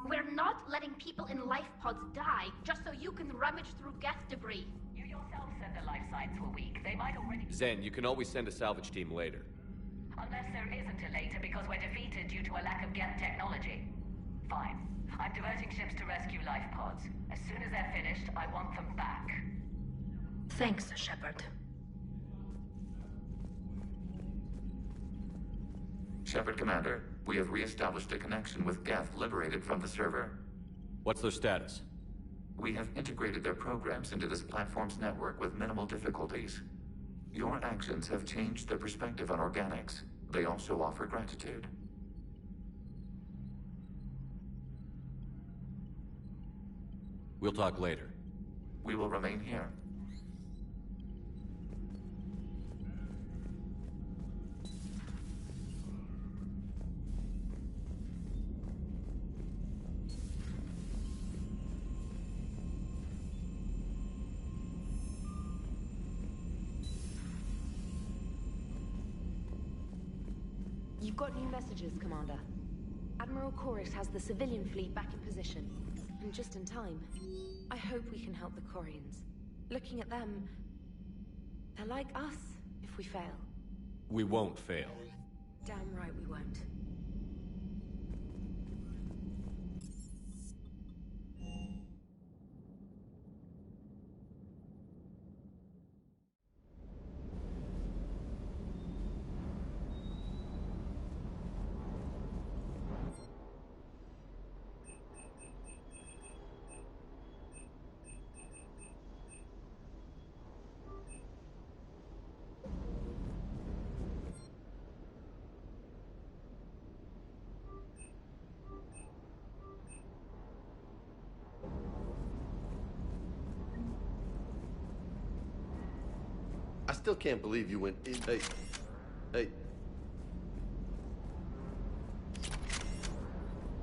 We're not letting people in life pods die just so you can rummage through Geth debris. You yourself said the life signs were weak. They might already... Zen, you can always send a salvage team later. Unless there isn't a later because we're defeated due to a lack of Geth technology. Fine. I'm diverting ships to rescue life pods. As soon as they're finished, I want them back. Thanks, Shepard. Shepard, Commander, we have re-established a connection with Geth liberated from the server. What's their status? We have integrated their programs into this platform's network with minimal difficulties. Your actions have changed their perspective on organics. They also offer gratitude. We'll talk later. We will remain here. You've got new messages, Commander. Admiral Chorus has the civilian fleet back in position. And just in time. I hope we can help the Quarians. Looking at them, they're like us if we fail. We won't fail. Damn right we won't. I still can't believe you went in. Hey.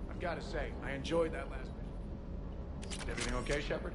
I've got to say, I enjoyed that last mission. Is everything okay, Shepard?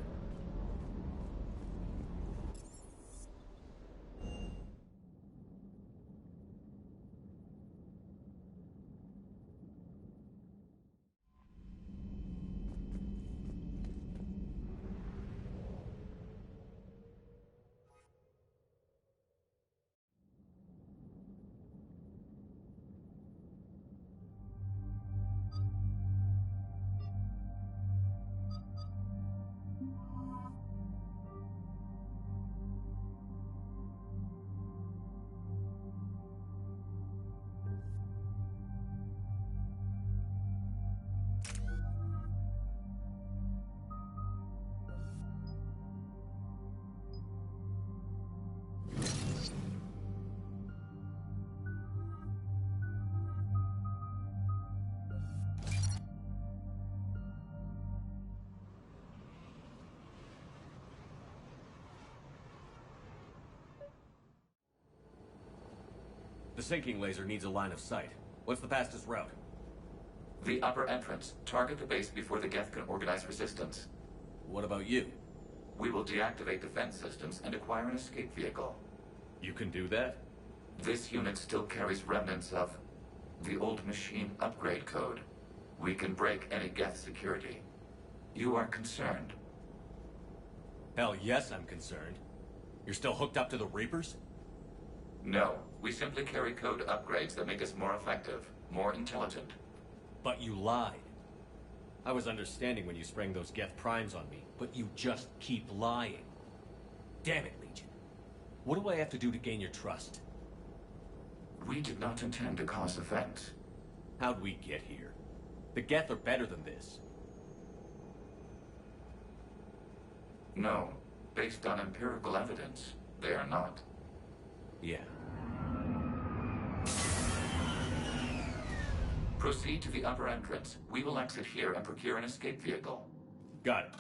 The sinking laser needs a line of sight. What's the fastest route? The upper entrance. Target the base before the Geth can organize resistance. What about you? We will deactivate defense systems and acquire an escape vehicle. You can do that? This unit still carries remnants of the old machine upgrade code. We can break any Geth security. You are concerned. Hell yes, I'm concerned. You're still hooked up to the Reapers? No, we simply carry code upgrades that make us more effective, more intelligent. But you lied. I was understanding when you sprang those Geth Primes on me, but you just keep lying. Damn it, Legion. What do I have to do to gain your trust? We did not intend to cause offense. How'd we get here? The Geth are better than this. No, based on empirical evidence, they are not. Yeah. Proceed to the upper entrance. We will exit here and procure an escape vehicle. Got it.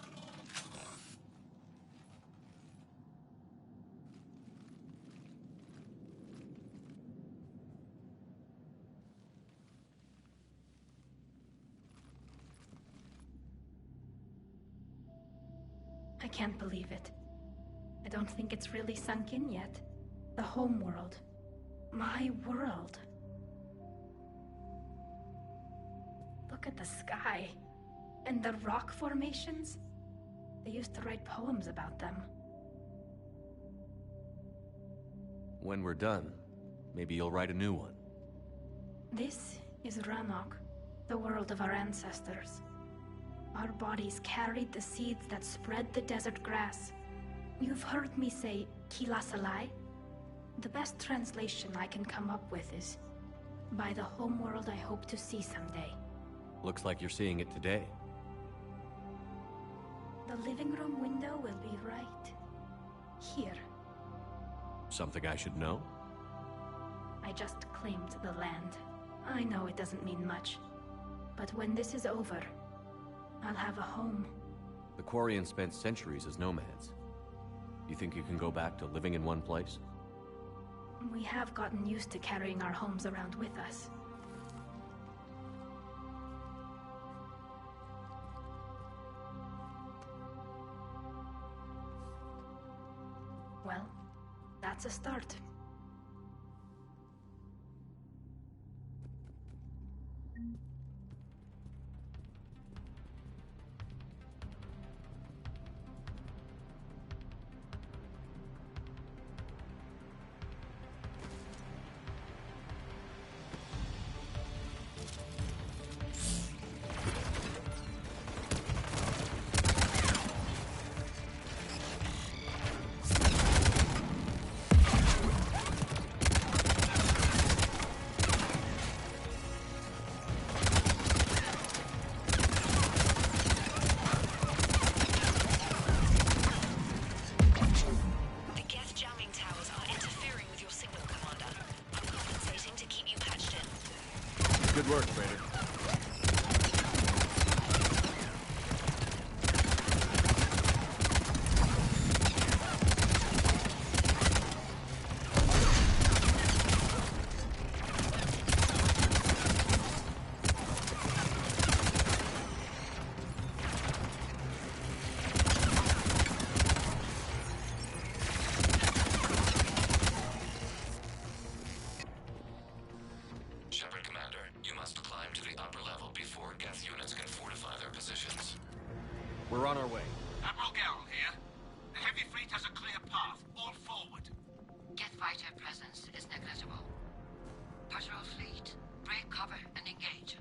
I can't believe it. I don't think it's really sunk in yet. The home world. My world. Look at the sky. And the rock formations. They used to write poems about them. When we're done, maybe you'll write a new one. This is Rannoch, the world of our ancestors. Our bodies carried the seeds that spread the desert grass. You've heard me say, Kilasalai? The best translation I can come up with is, by the homeworld I hope to see someday. Looks like you're seeing it today. The living room window will be right here. Something I should know? I just claimed the land. I know it doesn't mean much. But when this is over, I'll have a home. The Quarians spent centuries as nomads. You think you can go back to living in one place? We have gotten used to carrying our homes around with us. Well, that's a start. Good work, Raider. We're on our way. Admiral Geralt here. The heavy fleet has a clear path. All forward. Geth fighter presence is negligible. Patrol fleet, break cover and engage.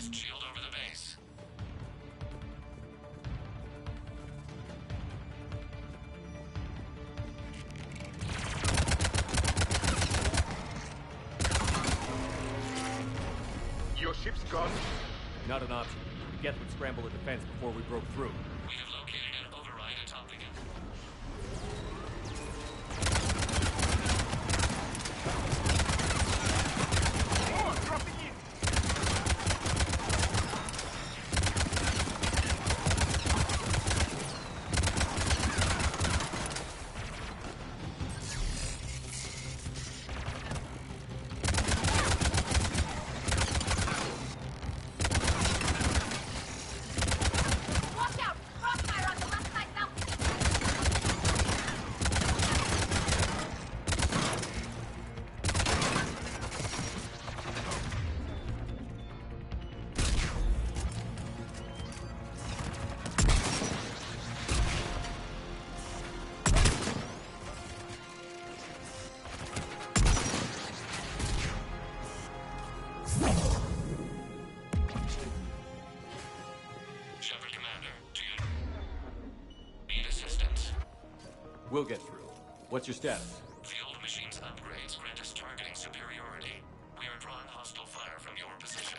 blast shield over the base. Your ship's gone? Not an option. The Geth would scramble the defense before we broke through. We have located an override atop it. We'll get through. What's your status? Field machine's upgrades grant us targeting superiority. We are drawing hostile fire from your position.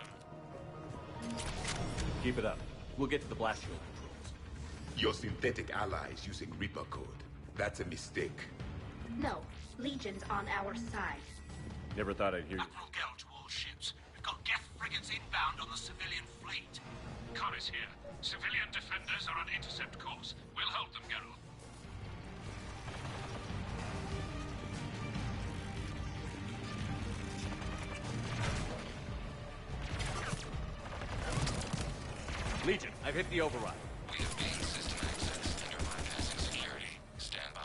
Keep it up. We'll get to the blast shield controls. Your synthetic allies using Reaper code. That's a mistake. No. Legion's on our side. Never thought I'd hear you. Admiral Gell to all ships. We've got Geth frigates inbound on the civilian fleet. Corus here. Civilian defenders are on intercept course. We'll hold them, Geralt. Legion, I've hit the override. We have gained system access and are bypassing security. Stand by.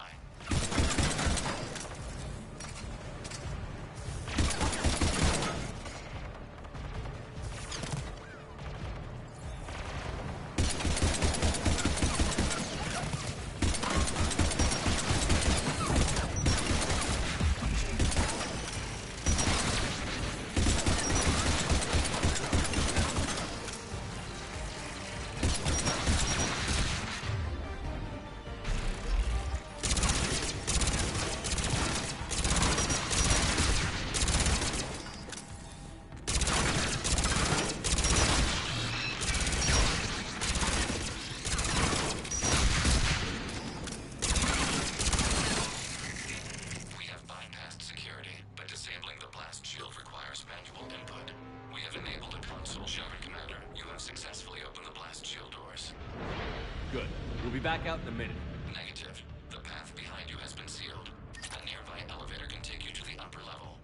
Back out in a minute. Negative. The path behind you has been sealed. A nearby elevator can take you to the upper level.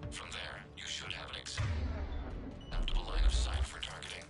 From there, you should have an acceptable line of sight for targeting.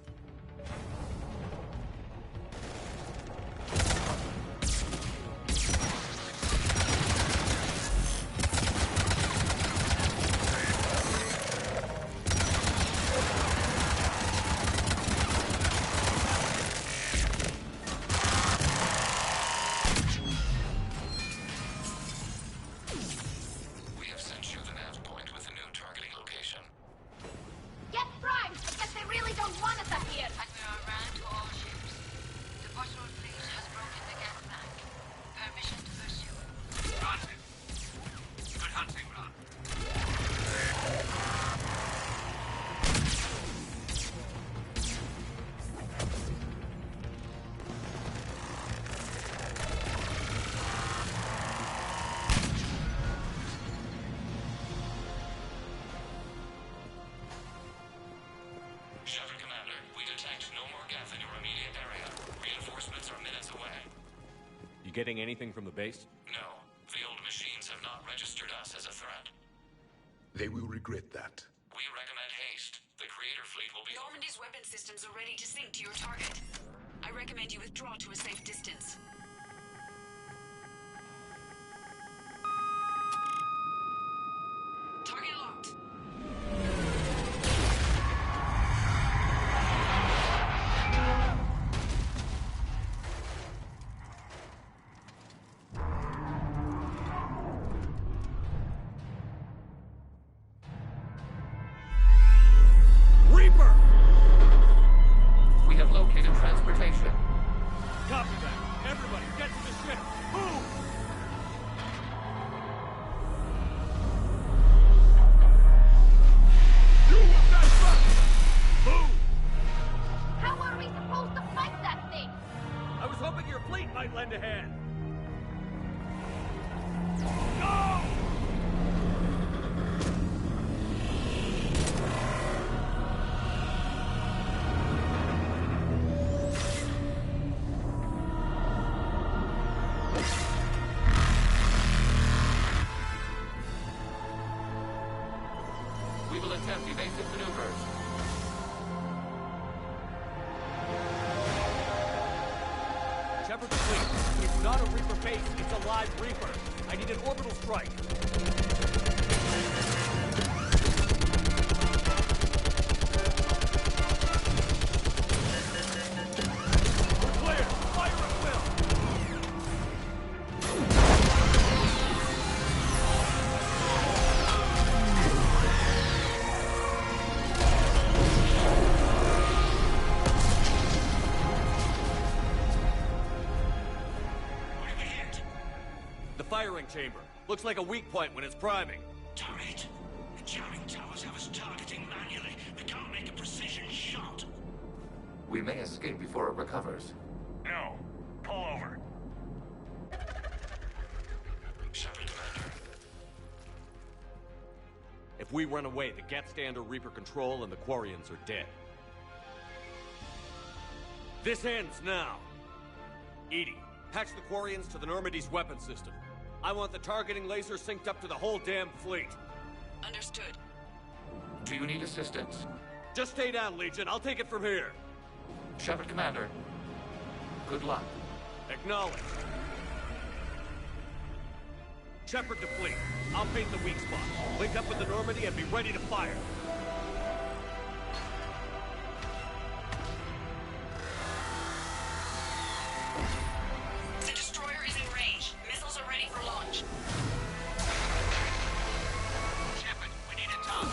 Getting anything from the base? No. The old machines have not registered us as a threat. They will regret that. We recommend haste. The Creator fleet will be... Normandy's weapon systems are ready to sink to your target. I recommend you withdraw to a safe distance. Target locked. Copy that. Everybody, get to the ship. Move! You will not run! Move! How are we supposed to fight that thing? I was hoping your fleet might lend a hand. Go! We will attempt evasive maneuvers. Shepard the fleet. It's not a Reaper base, it's a live Reaper. I need an orbital strike. We're clear. Fire at will. The firing chamber. Looks like a weak point when it's priming. Damn it! The jamming towers have us targeting manually. We can't make a precision shot. We may escape before it recovers. No. Pull over. Shepard, Commander. If we run away, the Geth stand under Reaper control and the Quarians are dead. This ends now. Edie, patch the Quarians to the Normandy's weapon system. I want the targeting laser synced up to the whole damn fleet. Understood. Do you need assistance? Just stay down, Legion. I'll take it from here. Shepard, Commander. Good luck. Acknowledged. Shepard to fleet. I'll paint the weak spot. Link up with the Normandy and be ready to fire. The destroyer is in range. Missiles are ready for launch. Shepard, we need a target.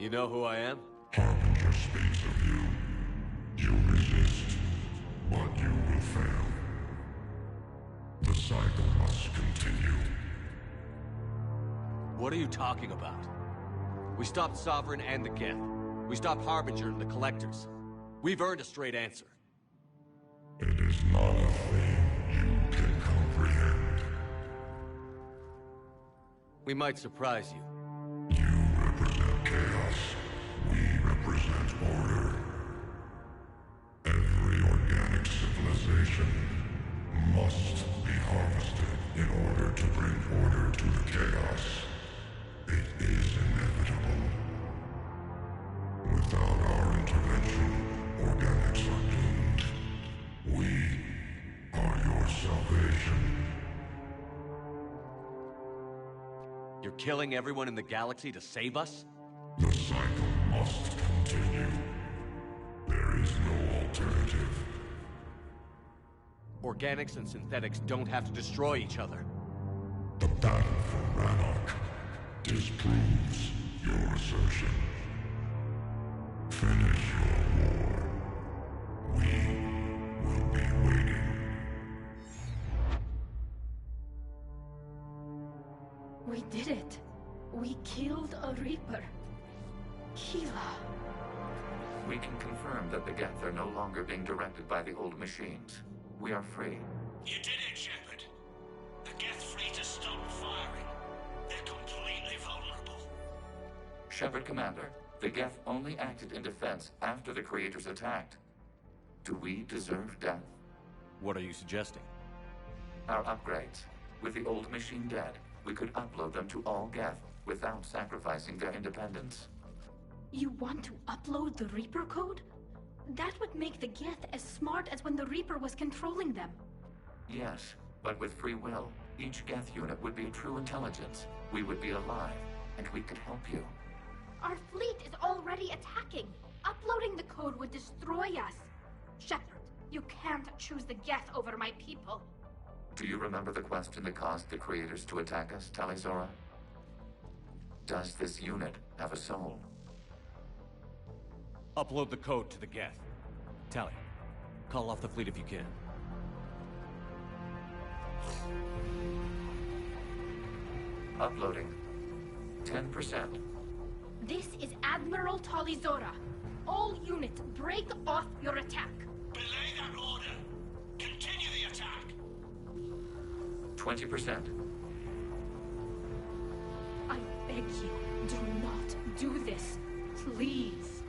You know who I am? Harbinger speaks of you. You resist, but you will fail. The cycle must continue. What are you talking about? We stopped Sovereign and the Geth. We stopped Harbinger and the Collectors. We've earned a straight answer. It is not a thing you can comprehend. We might surprise you. You represent chaos. We represent order. Every organic civilization must be harvested in order to bring order to the chaos. It is inevitable. Without our intervention, organics are doomed. We are your salvation. You're killing everyone in the galaxy to save us? The cycle must continue. There is no alternative. Organics and synthetics don't have to destroy each other. The battle for Rannoch disproves your assertion. Finish your war. We will be waiting. We did it. We killed a Reaper. Keela. We can confirm that the Geth are no longer being directed by the old machines. We are free. You did it, Shepard. The Geth fleet has stopped firing. They're completely vulnerable. Shepard Commander, the Geth only acted in defense after the Creators attacked. Do we deserve death? What are you suggesting? Our upgrades. With the old machine dead, we could upload them to all Geth without sacrificing their independence. You want to upload the Reaper code? That would make the Geth as smart as when the Reaper was controlling them. Yes, but with free will, each Geth unit would be true intelligence. We would be alive, and we could help you. Our fleet is already attacking. Uploading the code would destroy us. Shepard, you can't choose the Geth over my people. Do you remember the question that caused the Creators to attack us, Talizora? Does this unit have a soul? Upload the code to the Geth. Tally, call off the fleet if you can. Uploading. 10%. This is Admiral Talizora. All units, break off your attack. Belay that order. Continue the attack. 20%. I beg you, do not do this. Please.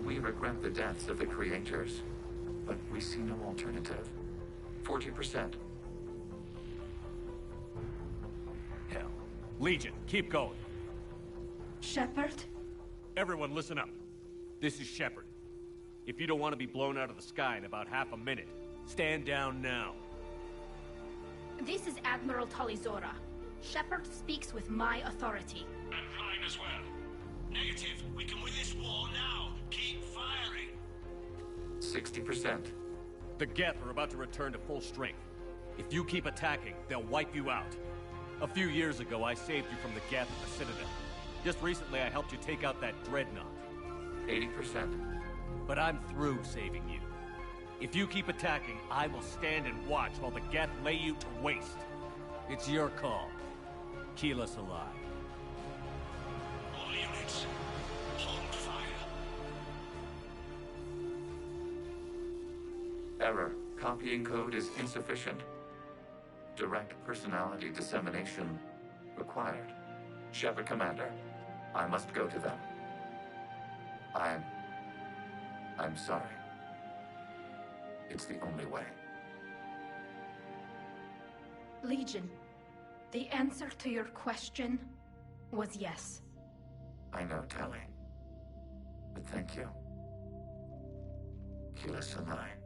We regret the deaths of the Creators, but we see no alternative. 40%. Hell. Legion, keep going. Shepard? Everyone listen up. This is Shepard. If you don't want to be blown out of the sky in about half a minute, stand down now. This is Admiral Talizora. Shepard speaks with my authority. And mine as well. Negative. We can win this war now. Keep firing. 60%. The Geth are about to return to full strength. If you keep attacking, they'll wipe you out. A few years ago, I saved you from the Geth at the Citadel. Just recently, I helped you take out that Dreadnought. 80%. But I'm through saving you. If you keep attacking, I will stand and watch while the Geth lay you to waste. It's your call. Keep us alive. All units, hold fire. Error. Copying code is insufficient. Direct personality dissemination required. Shepard Commander, I must go to them. I'm sorry. It's the only way. Legion, the answer to your question was yes. I know, Tally. But thank you. Keep us alive.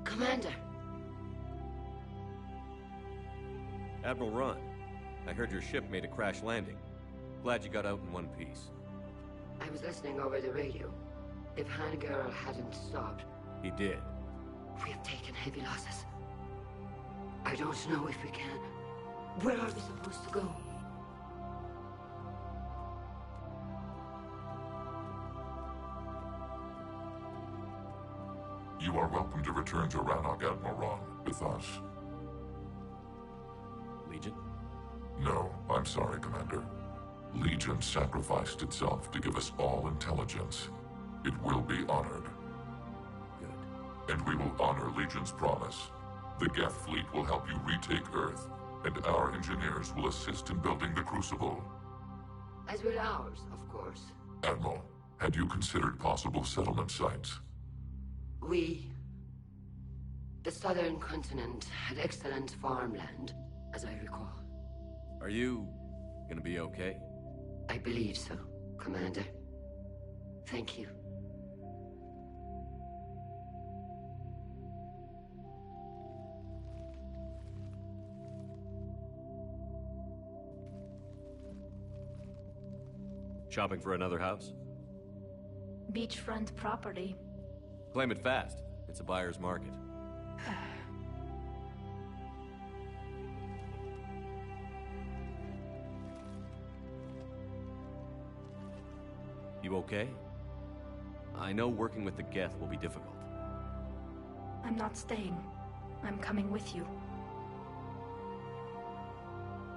Commander. Admiral Ron, I heard your ship made a crash landing. Glad you got out in one piece. I was listening over the radio. If Hangirl hadn't stopped... He did. We have taken heavy losses. I don't know if we can. Where are we supposed to go? You are welcome to return to Rannoch, Admiral with us. Legion? No, I'm sorry, Commander. Legion sacrificed itself to give us all intelligence. It will be honored. Good. And we will honor Legion's promise. The Geth fleet will help you retake Earth, and our engineers will assist in building the Crucible. As will ours, of course. Admiral, had you considered possible settlement sites? The southern continent had excellent farmland, as I recall. Are you gonna be okay? I believe so, Commander. Thank you. Shopping for another house? Beachfront property. Claim it fast. It's a buyer's market. You okay? I know working with the Geth will be difficult. I'm not staying. I'm coming with you.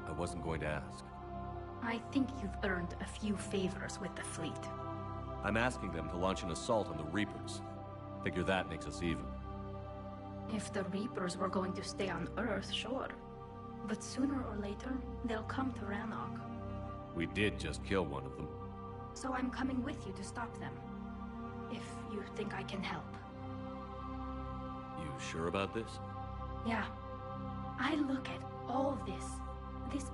I wasn't going to ask. I think you've earned a few favors with the fleet. I'm asking them to launch an assault on the Reapers. Figure that makes us even. If the Reapers were going to stay on Earth, sure. But sooner or later, they'll come to Rannoch. We did just kill one of them. So I'm coming with you to stop them. If you think I can help. You sure about this? Yeah. I look at all this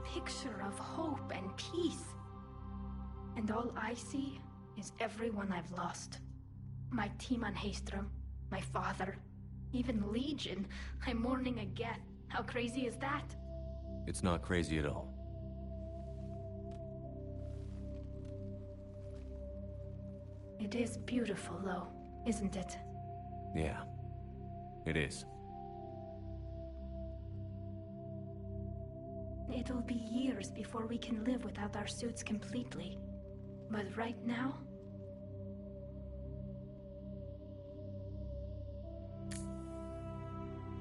picture of hope and peace. And all I see is everyone I've lost. My team on Haestrom, my father, even Legion. I'm mourning a Geth. How crazy is that? It's not crazy at all. It is beautiful, though, isn't it? Yeah, it is. It'll be years before we can live without our suits completely. But right now...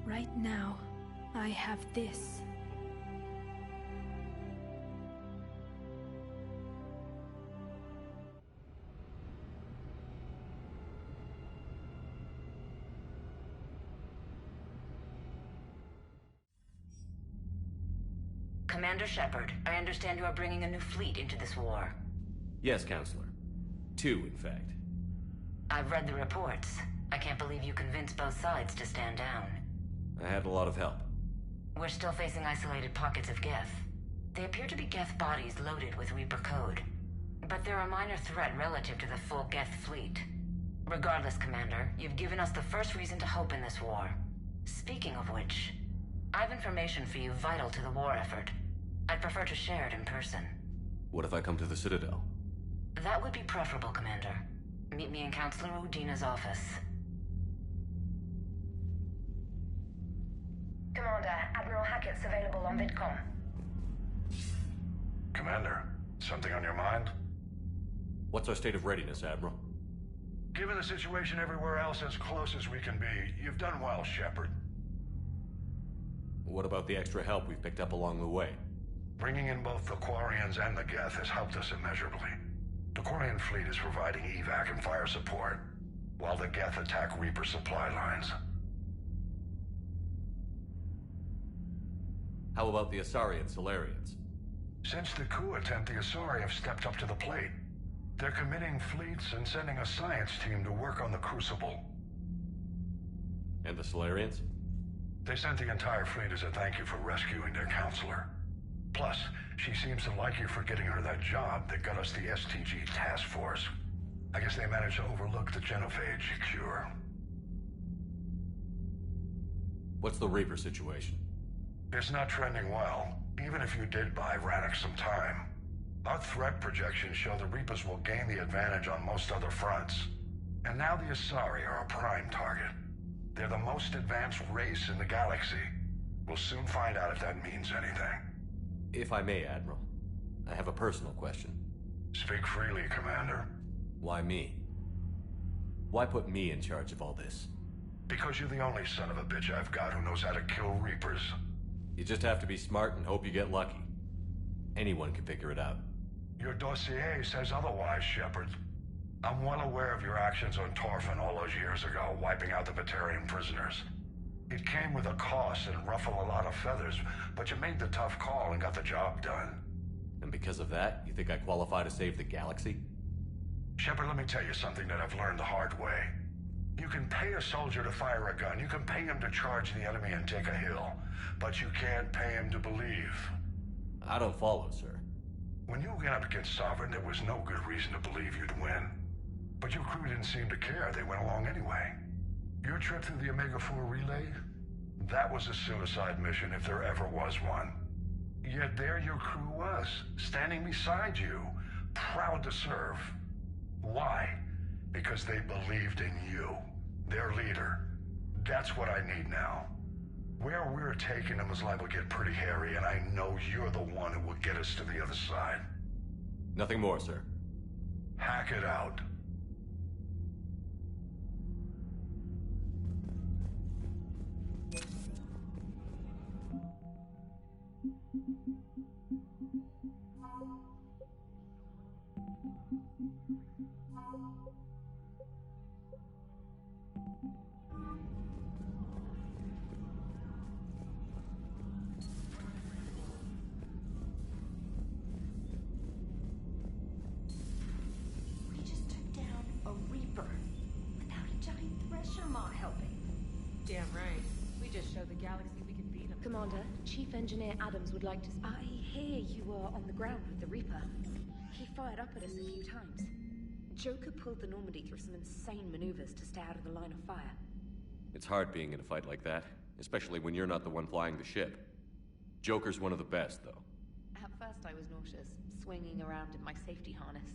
Right now, I have this. Commander Shepard, I understand you are bringing a new fleet into this war. Yes, Counselor. 2, in fact. I've read the reports. I can't believe you convinced both sides to stand down. I had a lot of help. We're still facing isolated pockets of Geth. They appear to be Geth bodies loaded with Reaper code. But they're a minor threat relative to the full Geth fleet. Regardless, Commander, you've given us the first reason to hope in this war. Speaking of which, I've information for you vital to the war effort. I'd prefer to share it in person. What if I come to the Citadel? That would be preferable, Commander. Meet me in Counselor Udina's office. Commander, Admiral Hackett's available on VidCom. Commander, something on your mind? What's our state of readiness, Admiral? Given the situation everywhere else as close as we can be, you've done well, Shepard. What about the extra help we've picked up along the way? Bringing in both the Quarians and the Geth has helped us immeasurably. The Quarian fleet is providing evac and fire support, while the Geth attack Reaper supply lines. How about the Asari and Solarians? Since the coup attempt, the Asari have stepped up to the plate. They're committing fleets and sending a science team to work on the Crucible. And the Solarians? They sent the entire fleet as a thank you for rescuing their counselor. Plus, she seems to like you for getting her that job that got us the STG task force. I guess they managed to overlook the genophage cure. What's the Reaper situation? It's not trending well, even if you did buy Rannoch some time. Our threat projections show the Reapers will gain the advantage on most other fronts. And now the Asari are a prime target. They're the most advanced race in the galaxy. We'll soon find out if that means anything. If I may, Admiral, I have a personal question. Speak freely, Commander. Why me? Why put me in charge of all this? Because you're the only son of a bitch I've got who knows how to kill Reapers. You just have to be smart and hope you get lucky. Anyone can figure it out. Your dossier says otherwise, Shepard. I'm well aware of your actions on Torfin all those years ago, wiping out the Batarian prisoners. It came with a cost and ruffled a lot of feathers, but you made the tough call and got the job done. And because of that, you think I qualify to save the galaxy? Shepard, let me tell you something that I've learned the hard way. You can pay a soldier to fire a gun, you can pay him to charge the enemy and take a hill, but you can't pay him to believe. I don't follow, sir. When you went up against Sovereign, there was no good reason to believe you'd win. But your crew didn't seem to care. They went along anyway. Your trip through the Omega-4 relay? That was a suicide mission if there ever was one. Yet there your crew was, standing beside you, proud to serve. Why? Because they believed in you, their leader. That's what I need now. Where we're taking them is liable to get pretty hairy, and I know you're the one who will get us to the other side. Nothing more, sir. Hack it out. We just took down a Reaper without a giant thresher mart helping. Damn right. We just showed the galaxy we can beat him. Commander, Chief Engineer Adams would like to... I hear you were on the ground with the Reaper. He fired up at us a few times. Joker pulled the Normandy through some insane maneuvers to stay out of the line of fire. It's hard being in a fight like that, especially when you're not the one flying the ship. Joker's one of the best, though. At first I was nauseous, swinging around in my safety harness.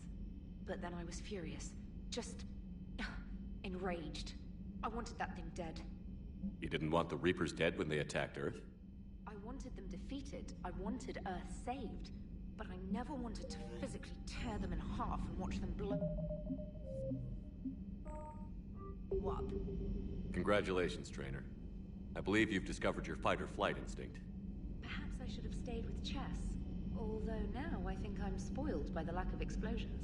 But then I was furious. Just... enraged. I wanted that thing dead. You didn't want the Reapers dead when they attacked Earth? I wanted them defeated. I wanted Earth saved. But I never wanted to physically tear them in half and watch them blow... What? Congratulations, Trainer. I believe you've discovered your fight-or-flight instinct. Perhaps I should have stayed with chess. Although now I think I'm spoiled by the lack of explosions.